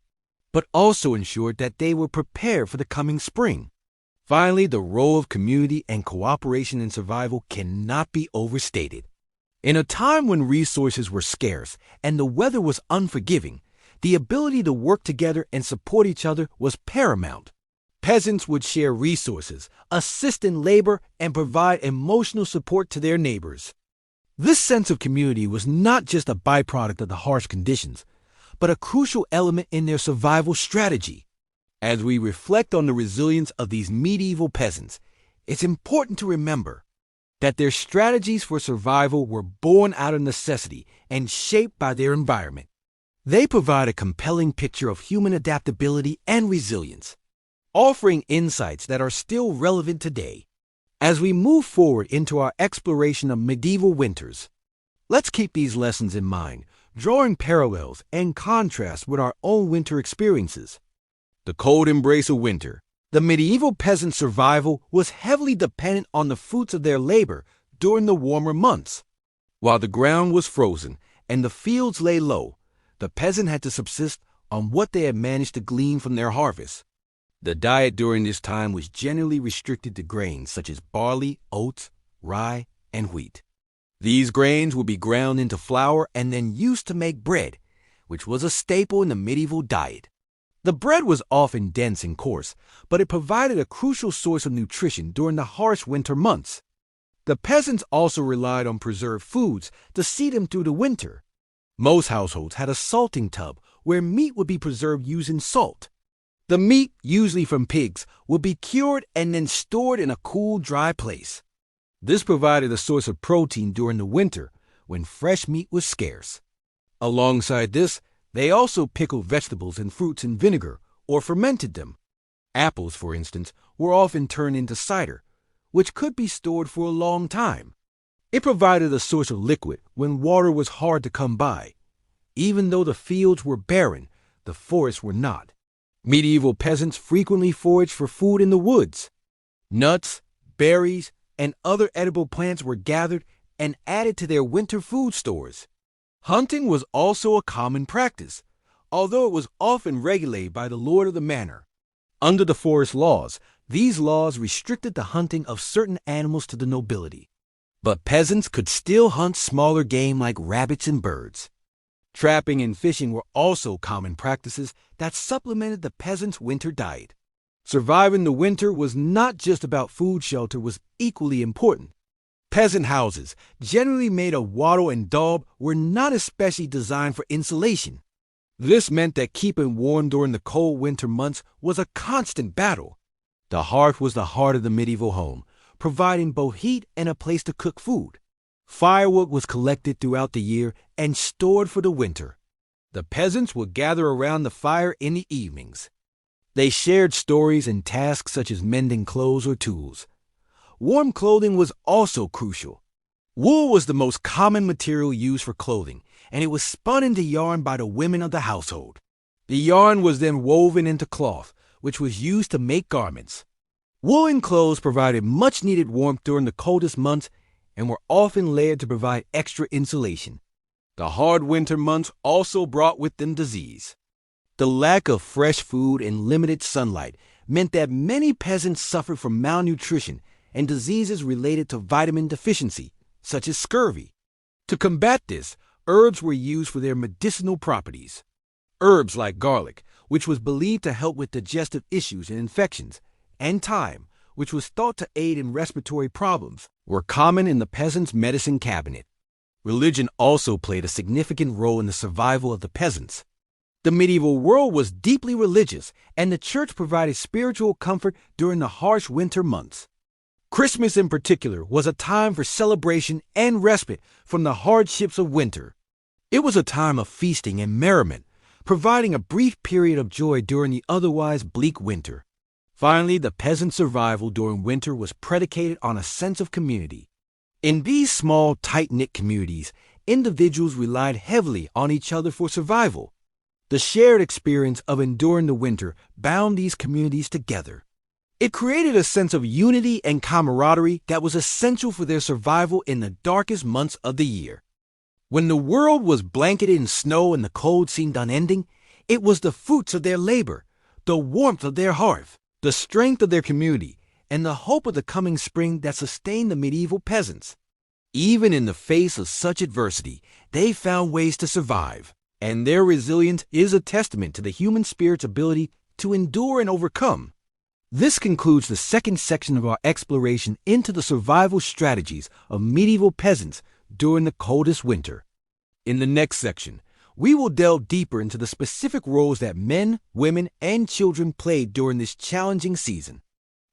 but also ensured that they were prepared for the coming spring. Finally, the role of community and cooperation in survival cannot be overstated. In a time when resources were scarce and the weather was unforgiving, the ability to work together and support each other was paramount. Peasants would share resources, assist in labor, and provide emotional support to their neighbors. This sense of community was not just a byproduct of the harsh conditions, but a crucial element in their survival strategy. As we reflect on the resilience of these medieval peasants, it's important to remember that their strategies for survival were born out of necessity and shaped by their environment. They provide a compelling picture of human adaptability and resilience, offering insights that are still relevant today. As we move forward into our exploration of medieval winters, let's keep these lessons in mind, drawing parallels and contrasts with our own winter experiences. The cold embrace of winter. The medieval peasant survival was heavily dependent on the fruits of their labor during the warmer months. While the ground was frozen and the fields lay low, the peasant had to subsist on what they had managed to glean from their harvest. The diet during this time was generally restricted to grains such as barley, oats, rye, and wheat. These grains would be ground into flour and then used to make bread, which was a staple in the medieval diet. The bread was often dense and coarse, but it provided a crucial source of nutrition during the harsh winter months. The peasants also relied on preserved foods to see them through the winter. Most households had a salting tub where meat would be preserved using salt. The meat, usually from pigs, would be cured and then stored in a cool, dry place. This provided a source of protein during the winter when fresh meat was scarce. Alongside this, they also pickled vegetables and fruits in vinegar or fermented them. Apples, for instance, were often turned into cider, which could be stored for a long time. It provided a source of liquid when water was hard to come by. Even though the fields were barren, the forests were not. Medieval peasants frequently foraged for food in the woods. Nuts, berries, and other edible plants were gathered and added to their winter food stores. Hunting was also a common practice, although it was often regulated by the lord of the manor. Under the forest laws, these laws restricted the hunting of certain animals to the nobility. But peasants could still hunt smaller game like rabbits and birds. Trapping and fishing were also common practices that supplemented the peasants' winter diet. Surviving the winter was not just about food. Shelter was equally important. Peasant houses, generally made of wattle and daub, were not especially designed for insulation. This meant that keeping warm during the cold winter months was a constant battle. The hearth was the heart of the medieval home, providing both heat and a place to cook food. Firewood was collected throughout the year and stored for the winter. The peasants would gather around the fire in the evenings. They shared stories and tasks such as mending clothes or tools. Warm clothing was also crucial. Wool was the most common material used for clothing, and it was spun into yarn by the women of the household. The yarn was then woven into cloth, which was used to make garments. Woolen clothes provided much-needed warmth during the coldest months and were often layered to provide extra insulation. The hard winter months also brought with them disease. The lack of fresh food and limited sunlight meant that many peasants suffered from malnutrition and diseases related to vitamin deficiency, such as scurvy. To combat this, herbs were used for their medicinal properties. Herbs like garlic, which was believed to help with digestive issues and infections, and thyme, which was thought to aid in respiratory problems, were common in the peasants' medicine cabinet. Religion also played a significant role in the survival of the peasants. The medieval world was deeply religious, and the church provided spiritual comfort during the harsh winter months. Christmas in particular was a time for celebration and respite from the hardships of winter. It was a time of feasting and merriment, providing a brief period of joy during the otherwise bleak winter. Finally, the peasant's survival during winter was predicated on a sense of community. In these small, tight-knit communities, individuals relied heavily on each other for survival. The shared experience of enduring the winter bound these communities together. It created a sense of unity and camaraderie that was essential for their survival in the darkest months of the year. When the world was blanketed in snow and the cold seemed unending, it was the fruits of their labor, the warmth of their hearth, the strength of their community, and the hope of the coming spring that sustained the medieval peasants. Even in the face of such adversity, they found ways to survive, and their resilience is a testament to the human spirit's ability to endure and overcome. This concludes the second section of our exploration into the survival strategies of medieval peasants during the coldest winter. In the next section, we will delve deeper into the specific roles that men, women, and children played during this challenging season.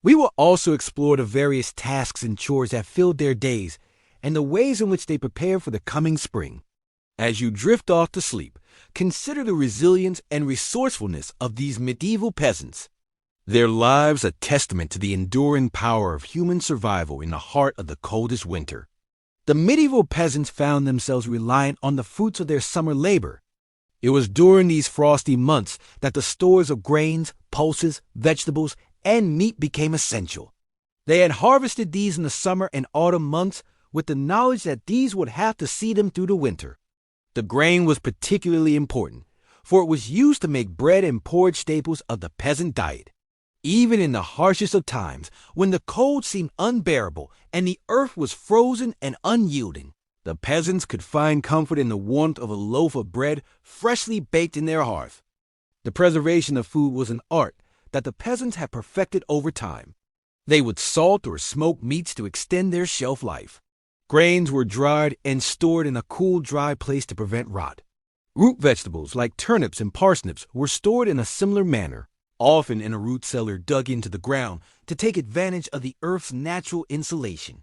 We will also explore the various tasks and chores that filled their days and the ways in which they prepared for the coming spring. As you drift off to sleep, consider the resilience and resourcefulness of these medieval peasants. Their lives a testament to the enduring power of human survival in the heart of the coldest winter. The medieval peasants found themselves reliant on the fruits of their summer labor. It was during these frosty months that the stores of grains, pulses, vegetables, and meat became essential. They had harvested these in the summer and autumn months with the knowledge that these would have to see them through the winter. The grain was particularly important, for it was used to make bread and porridge staples of the peasant diet. Even in the harshest of times, when the cold seemed unbearable and the earth was frozen and unyielding, the peasants could find comfort in the warmth of a loaf of bread freshly baked in their hearth. The preservation of food was an art that the peasants had perfected over time. They would salt or smoke meats to extend their shelf life. Grains were dried and stored in a cool, dry place to prevent rot. Root vegetables like turnips and parsnips were stored in a similar manner, often in a root cellar dug into the ground to take advantage of the earth's natural insulation.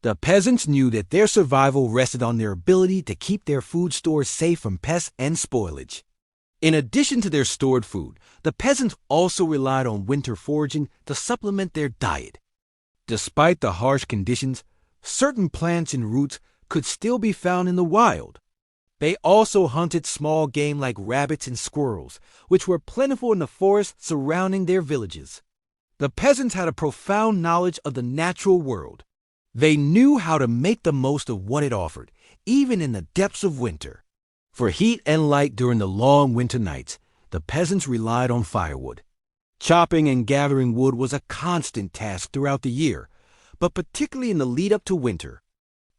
The peasants knew that their survival rested on their ability to keep their food stores safe from pests and spoilage. In addition to their stored food, the peasants also relied on winter foraging to supplement their diet. Despite the harsh conditions, certain plants and roots could still be found in the wild. They also hunted small game like rabbits and squirrels, which were plentiful in the forests surrounding their villages. The peasants had a profound knowledge of the natural world. They knew how to make the most of what it offered, even in the depths of winter. For heat and light during the long winter nights, the peasants relied on firewood. Chopping and gathering wood was a constant task throughout the year, but particularly in the lead-up to winter.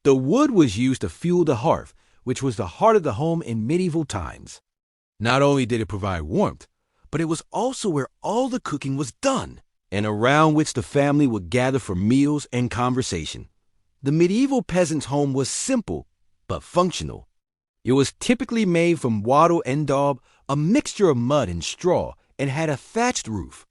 The wood was used to fuel the hearth, which was the heart of the home in medieval times. Not only did it provide warmth, but it was also where all the cooking was done, and around which the family would gather for meals and conversation. The medieval peasant's home was simple, but functional. It was typically made from wattle and daub, a mixture of mud and straw, and had a thatched roof.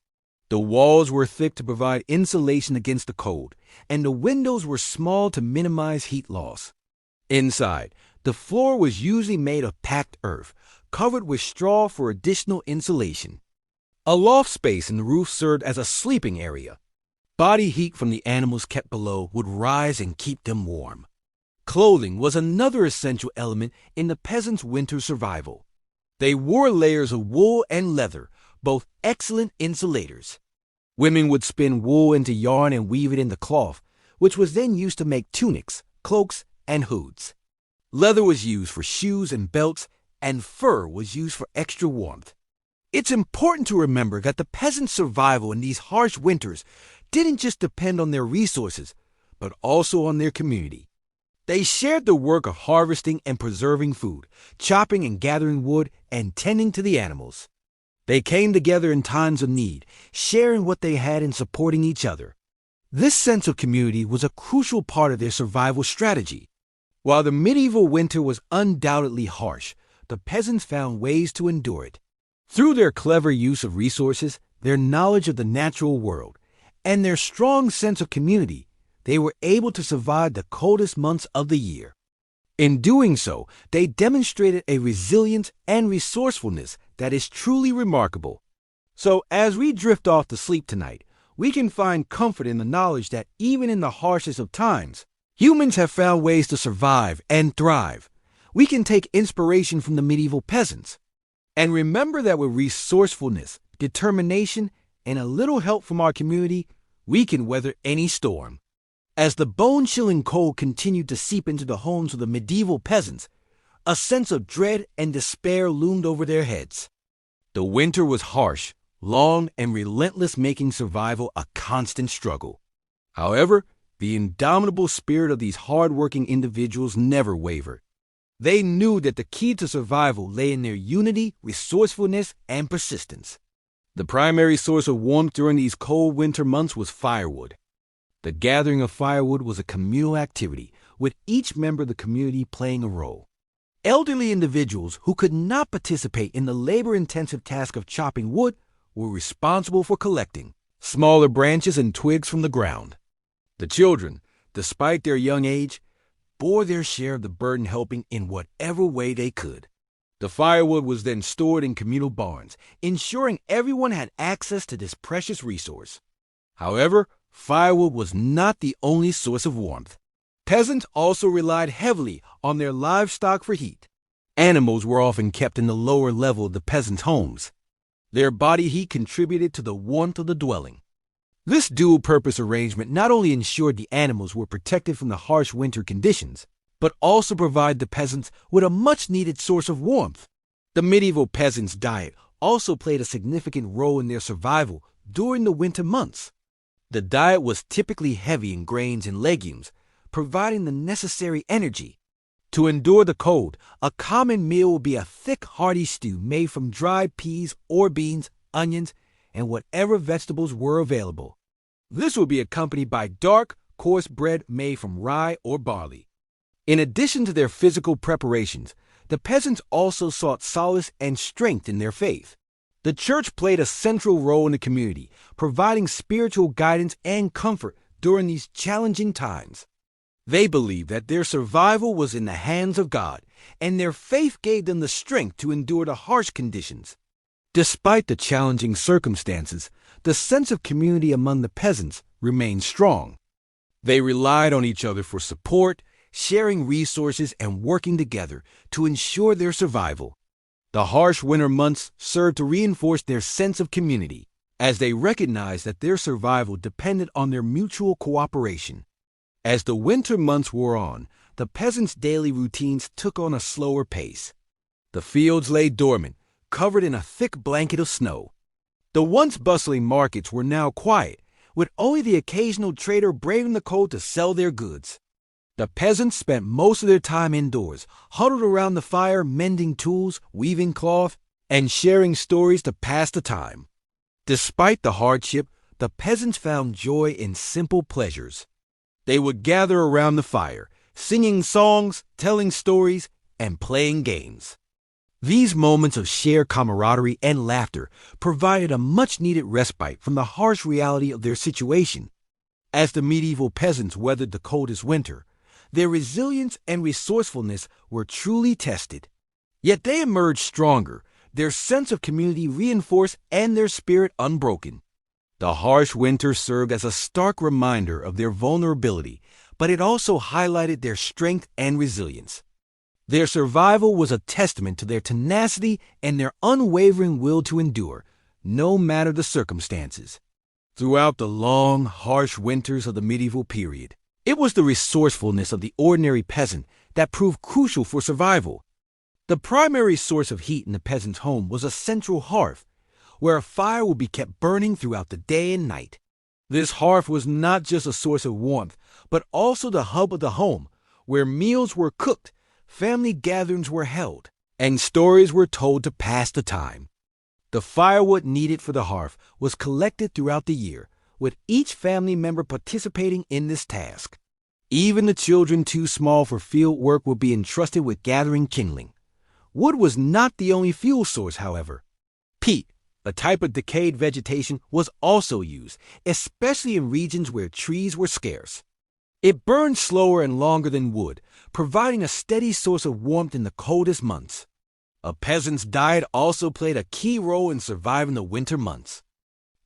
The walls were thick to provide insulation against the cold, and the windows were small to minimize heat loss. Inside, the floor was usually made of packed earth, covered with straw for additional insulation. A loft space in the roof served as a sleeping area. Body heat from the animals kept below would rise and keep them warm. Clothing was another essential element in the peasants' winter survival. They wore layers of wool and leather, both excellent insulators. Women would spin wool into yarn and weave it into cloth, which was then used to make tunics, cloaks, and hoods. Leather was used for shoes and belts, and fur was used for extra warmth. It's important to remember that the peasants' survival in these harsh winters didn't just depend on their resources, but also on their community. They shared the work of harvesting and preserving food, chopping and gathering wood, and tending to the animals. They came together in times of need, sharing what they had and supporting each other. This sense of community was a crucial part of their survival strategy. While the medieval winter was undoubtedly harsh, the peasants found ways to endure it. Through their clever use of resources, their knowledge of the natural world, and their strong sense of community, they were able to survive the coldest months of the year. In doing so, they demonstrated a resilience and resourcefulness that is truly remarkable. So, as we drift off to sleep tonight, we can find comfort in the knowledge that even in the harshest of times, humans have found ways to survive and thrive. We can take inspiration from the medieval peasants. And remember that with resourcefulness, determination, and a little help from our community, we can weather any storm. As the bone-chilling cold continued to seep into the homes of the medieval peasants, a sense of dread and despair loomed over their heads. The winter was harsh, long, and relentless, making survival a constant struggle. However, the indomitable spirit of these hard-working individuals never wavered. They knew that the key to survival lay in their unity, resourcefulness, and persistence. The primary source of warmth during these cold winter months was firewood. The gathering of firewood was a communal activity, with each member of the community playing a role. Elderly individuals who could not participate in the labor-intensive task of chopping wood were responsible for collecting smaller branches and twigs from the ground. The children, despite their young age, bore their share of the burden, helping in whatever way they could. The firewood was then stored in communal barns, ensuring everyone had access to this precious resource. However, firewood was not the only source of warmth. Peasants also relied heavily on their livestock for heat. Animals were often kept in the lower level of the peasants' homes. Their body heat contributed to the warmth of the dwelling. This dual-purpose arrangement not only ensured the animals were protected from the harsh winter conditions, but also provided the peasants with a much-needed source of warmth. The medieval peasants' diet also played a significant role in their survival during the winter months. The diet was typically heavy in grains and legumes, providing the necessary energy. To endure the cold, a common meal would be a thick, hearty stew made from dried peas or beans, onions, and whatever vegetables were available. This would be accompanied by dark, coarse bread made from rye or barley. In addition to their physical preparations, the peasants also sought solace and strength in their faith. The church played a central role in the community, providing spiritual guidance and comfort during these challenging times. They believed that their survival was in the hands of God, and their faith gave them the strength to endure the harsh conditions. Despite the challenging circumstances, the sense of community among the peasants remained strong. They relied on each other for support, sharing resources and working together to ensure their survival. The harsh winter months served to reinforce their sense of community, as they recognized that their survival depended on their mutual cooperation. As the winter months wore on, the peasants' daily routines took on a slower pace. The fields lay dormant, covered in a thick blanket of snow. The once bustling markets were now quiet, with only the occasional trader braving the cold to sell their goods. The peasants spent most of their time indoors, huddled around the fire, mending tools, weaving cloth, and sharing stories to pass the time. Despite the hardship, the peasants found joy in simple pleasures. They would gather around the fire, singing songs, telling stories, and playing games. These moments of shared camaraderie and laughter provided a much-needed respite from the harsh reality of their situation. As the medieval peasants weathered the coldest winter, their resilience and resourcefulness were truly tested. Yet they emerged stronger, their sense of community reinforced and their spirit unbroken. The harsh winter served as a stark reminder of their vulnerability, but it also highlighted their strength and resilience. Their survival was a testament to their tenacity and their unwavering will to endure, no matter the circumstances. Throughout the long, harsh winters of the medieval period, it was the resourcefulness of the ordinary peasant that proved crucial for survival. The primary source of heat in the peasant's home was a central hearth, where a fire would be kept burning throughout the day and night. This hearth was not just a source of warmth, but also the hub of the home, where meals were cooked, family gatherings were held, and stories were told to pass the time. The firewood needed for the hearth was collected throughout the year, with each family member participating in this task. Even the children too small for field work would be entrusted with gathering kindling. Wood was not the only fuel source, however. Peat, a type of decayed vegetation, was also used, especially in regions where trees were scarce. It burned slower and longer than wood, providing a steady source of warmth in the coldest months. A peasant's diet also played a key role in surviving the winter months.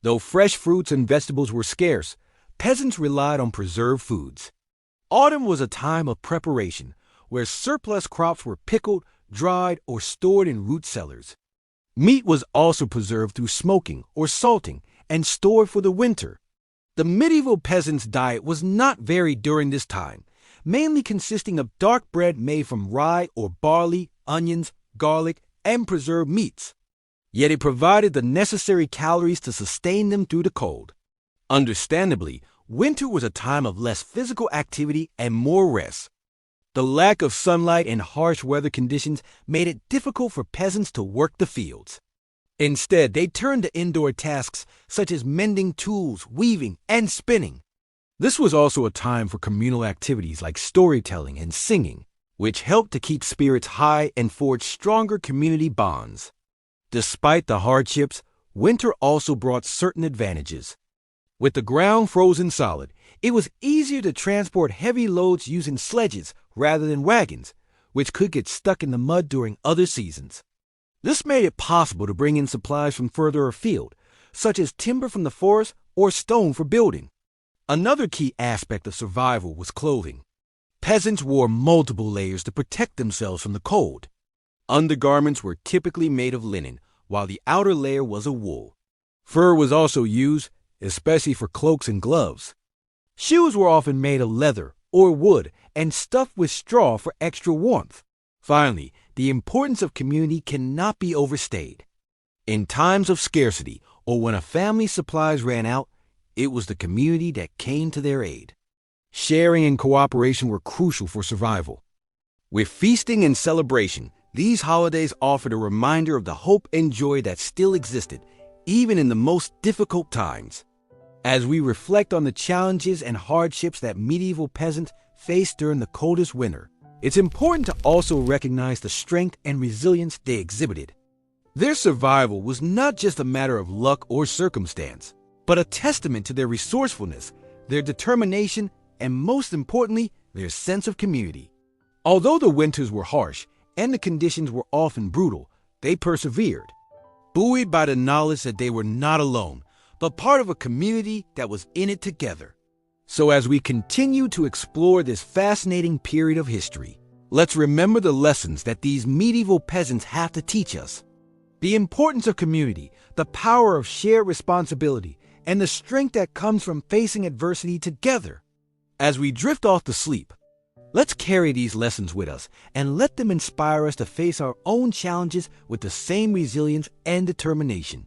Though fresh fruits and vegetables were scarce, peasants relied on preserved foods. Autumn was a time of preparation, where surplus crops were pickled, dried, or stored in root cellars. Meat was also preserved through smoking or salting and stored for the winter. The medieval peasant's diet was not varied during this time, mainly consisting of dark bread made from rye or barley, onions, garlic, and preserved meats. Yet it provided the necessary calories to sustain them through the cold. Understandably, winter was a time of less physical activity and more rest. The lack of sunlight and harsh weather conditions made it difficult for peasants to work the fields. Instead, they turned to indoor tasks such as mending tools, weaving, and spinning. This was also a time for communal activities like storytelling and singing, which helped to keep spirits high and forge stronger community bonds. Despite the hardships, winter also brought certain advantages. With the ground frozen solid, it was easier to transport heavy loads using sledges rather than wagons, which could get stuck in the mud during other seasons. This made it possible to bring in supplies from further afield, such as timber from the forest or stone for building. Another key aspect of survival was clothing. Peasants wore multiple layers to protect themselves from the cold. Undergarments were typically made of linen, while the outer layer was of wool. Fur was also used, especially for cloaks and gloves. Shoes were often made of leather or wood and stuffed with straw for extra warmth. Finally, the importance of community cannot be overstated. In times of scarcity or when a family's supplies ran out, it was the community that came to their aid. Sharing and cooperation were crucial for survival. With feasting and celebration, these holidays offered a reminder of the hope and joy that still existed, even in the most difficult times. As we reflect on the challenges and hardships that medieval peasants faced during the coldest winter, it's important to also recognize the strength and resilience they exhibited. Their survival was not just a matter of luck or circumstance, but a testament to their resourcefulness, their determination, and most importantly, their sense of community. Although the winters were harsh and the conditions were often brutal, they persevered, buoyed by the knowledge that they were not alone, but part of a community that was in it together. So as we continue to explore this fascinating period of history, let's remember the lessons that these medieval peasants have to teach us. The importance of community, the power of shared responsibility, and the strength that comes from facing adversity together. As we drift off to sleep, let's carry these lessons with us and let them inspire us to face our own challenges with the same resilience and determination.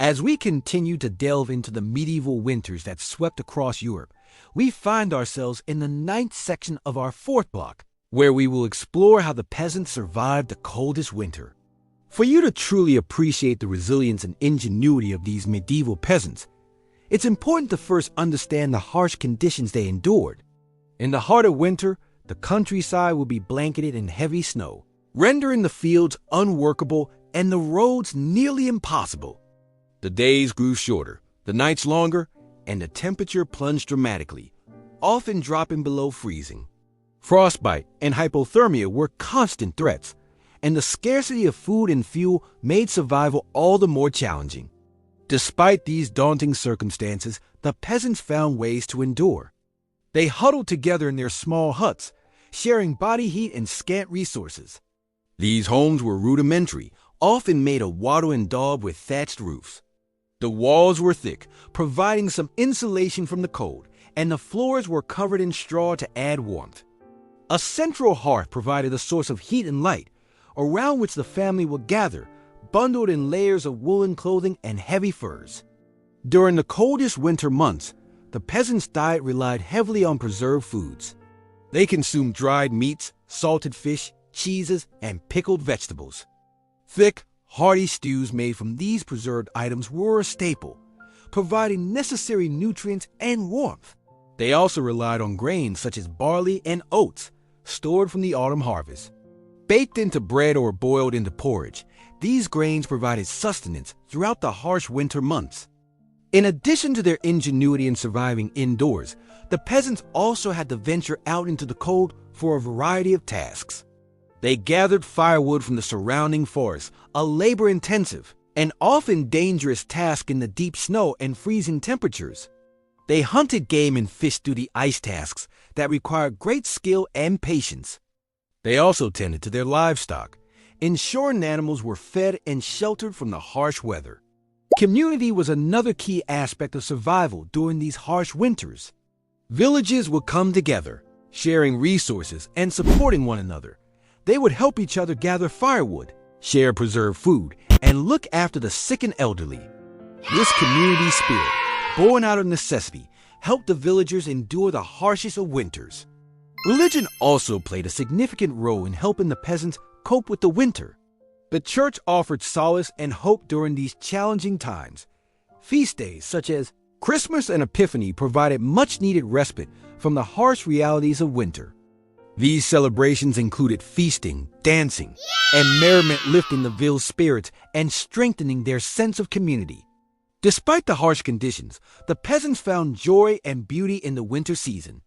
As we continue to delve into the medieval winters that swept across Europe, we find ourselves in the 9th section of our 4th block, where we will explore how the peasants survived the coldest winter. For you to truly appreciate the resilience and ingenuity of these medieval peasants, it's important to first understand the harsh conditions they endured. In the heart of winter, the countryside will be blanketed in heavy snow, rendering the fields unworkable and the roads nearly impossible. The days grew shorter, the nights longer, and the temperature plunged dramatically, often dropping below freezing. Frostbite and hypothermia were constant threats, and the scarcity of food and fuel made survival all the more challenging. Despite these daunting circumstances, the peasants found ways to endure. They huddled together in their small huts, sharing body heat and scant resources. These homes were rudimentary, often made of wattle and daub with thatched roofs. The walls were thick, providing some insulation from the cold, and the floors were covered in straw to add warmth. A central hearth provided a source of heat and light, around which the family would gather, bundled in layers of woolen clothing and heavy furs. During the coldest winter months, the peasants' diet relied heavily on preserved foods. They consumed dried meats, salted fish, cheeses, and pickled vegetables. Thick, hearty stews made from these preserved items were a staple, providing necessary nutrients and warmth. They also relied on grains such as barley and oats, stored from the autumn harvest. Baked into bread or boiled into porridge, these grains provided sustenance throughout the harsh winter months. In addition to their ingenuity in surviving indoors, the peasants also had to venture out into the cold for a variety of tasks. They gathered firewood from the surrounding forest, a labor-intensive and often dangerous task in the deep snow and freezing temperatures. They hunted game and fished through the ice tasks that required great skill and patience. They also tended to their livestock, ensuring animals were fed and sheltered from the harsh weather. Community was another key aspect of survival during these harsh winters. Villages would come together, sharing resources and supporting one another. They would help each other gather firewood, share preserved food, and look after the sick and elderly. This community spirit, born out of necessity, helped the villagers endure the harshest of winters. Religion also played a significant role in helping the peasants cope with the winter. The church offered solace and hope during these challenging times. Feast days such as Christmas and Epiphany provided much-needed respite from the harsh realities of winter. These celebrations included feasting, dancing, and merriment, lifting the village spirits and strengthening their sense of community. Despite the harsh conditions, the peasants found joy and beauty in the winter season.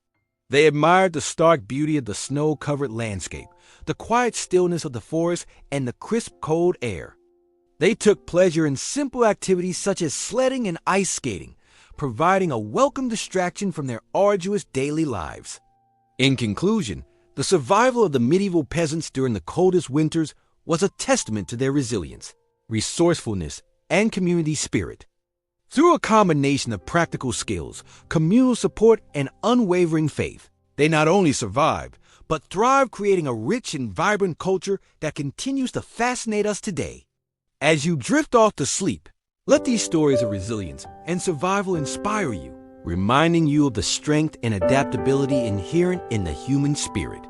They admired the stark beauty of the snow-covered landscape, the quiet stillness of the forest, and the crisp, cold air. They took pleasure in simple activities such as sledding and ice skating, providing a welcome distraction from their arduous daily lives. In conclusion, the survival of the medieval peasants during the coldest winters was a testament to their resilience, resourcefulness, and community spirit. Through a combination of practical skills, communal support, and unwavering faith, they not only survived, but thrived, creating a rich and vibrant culture that continues to fascinate us today. As you drift off to sleep, let these stories of resilience and survival inspire you, reminding you of the strength and adaptability inherent in the human spirit.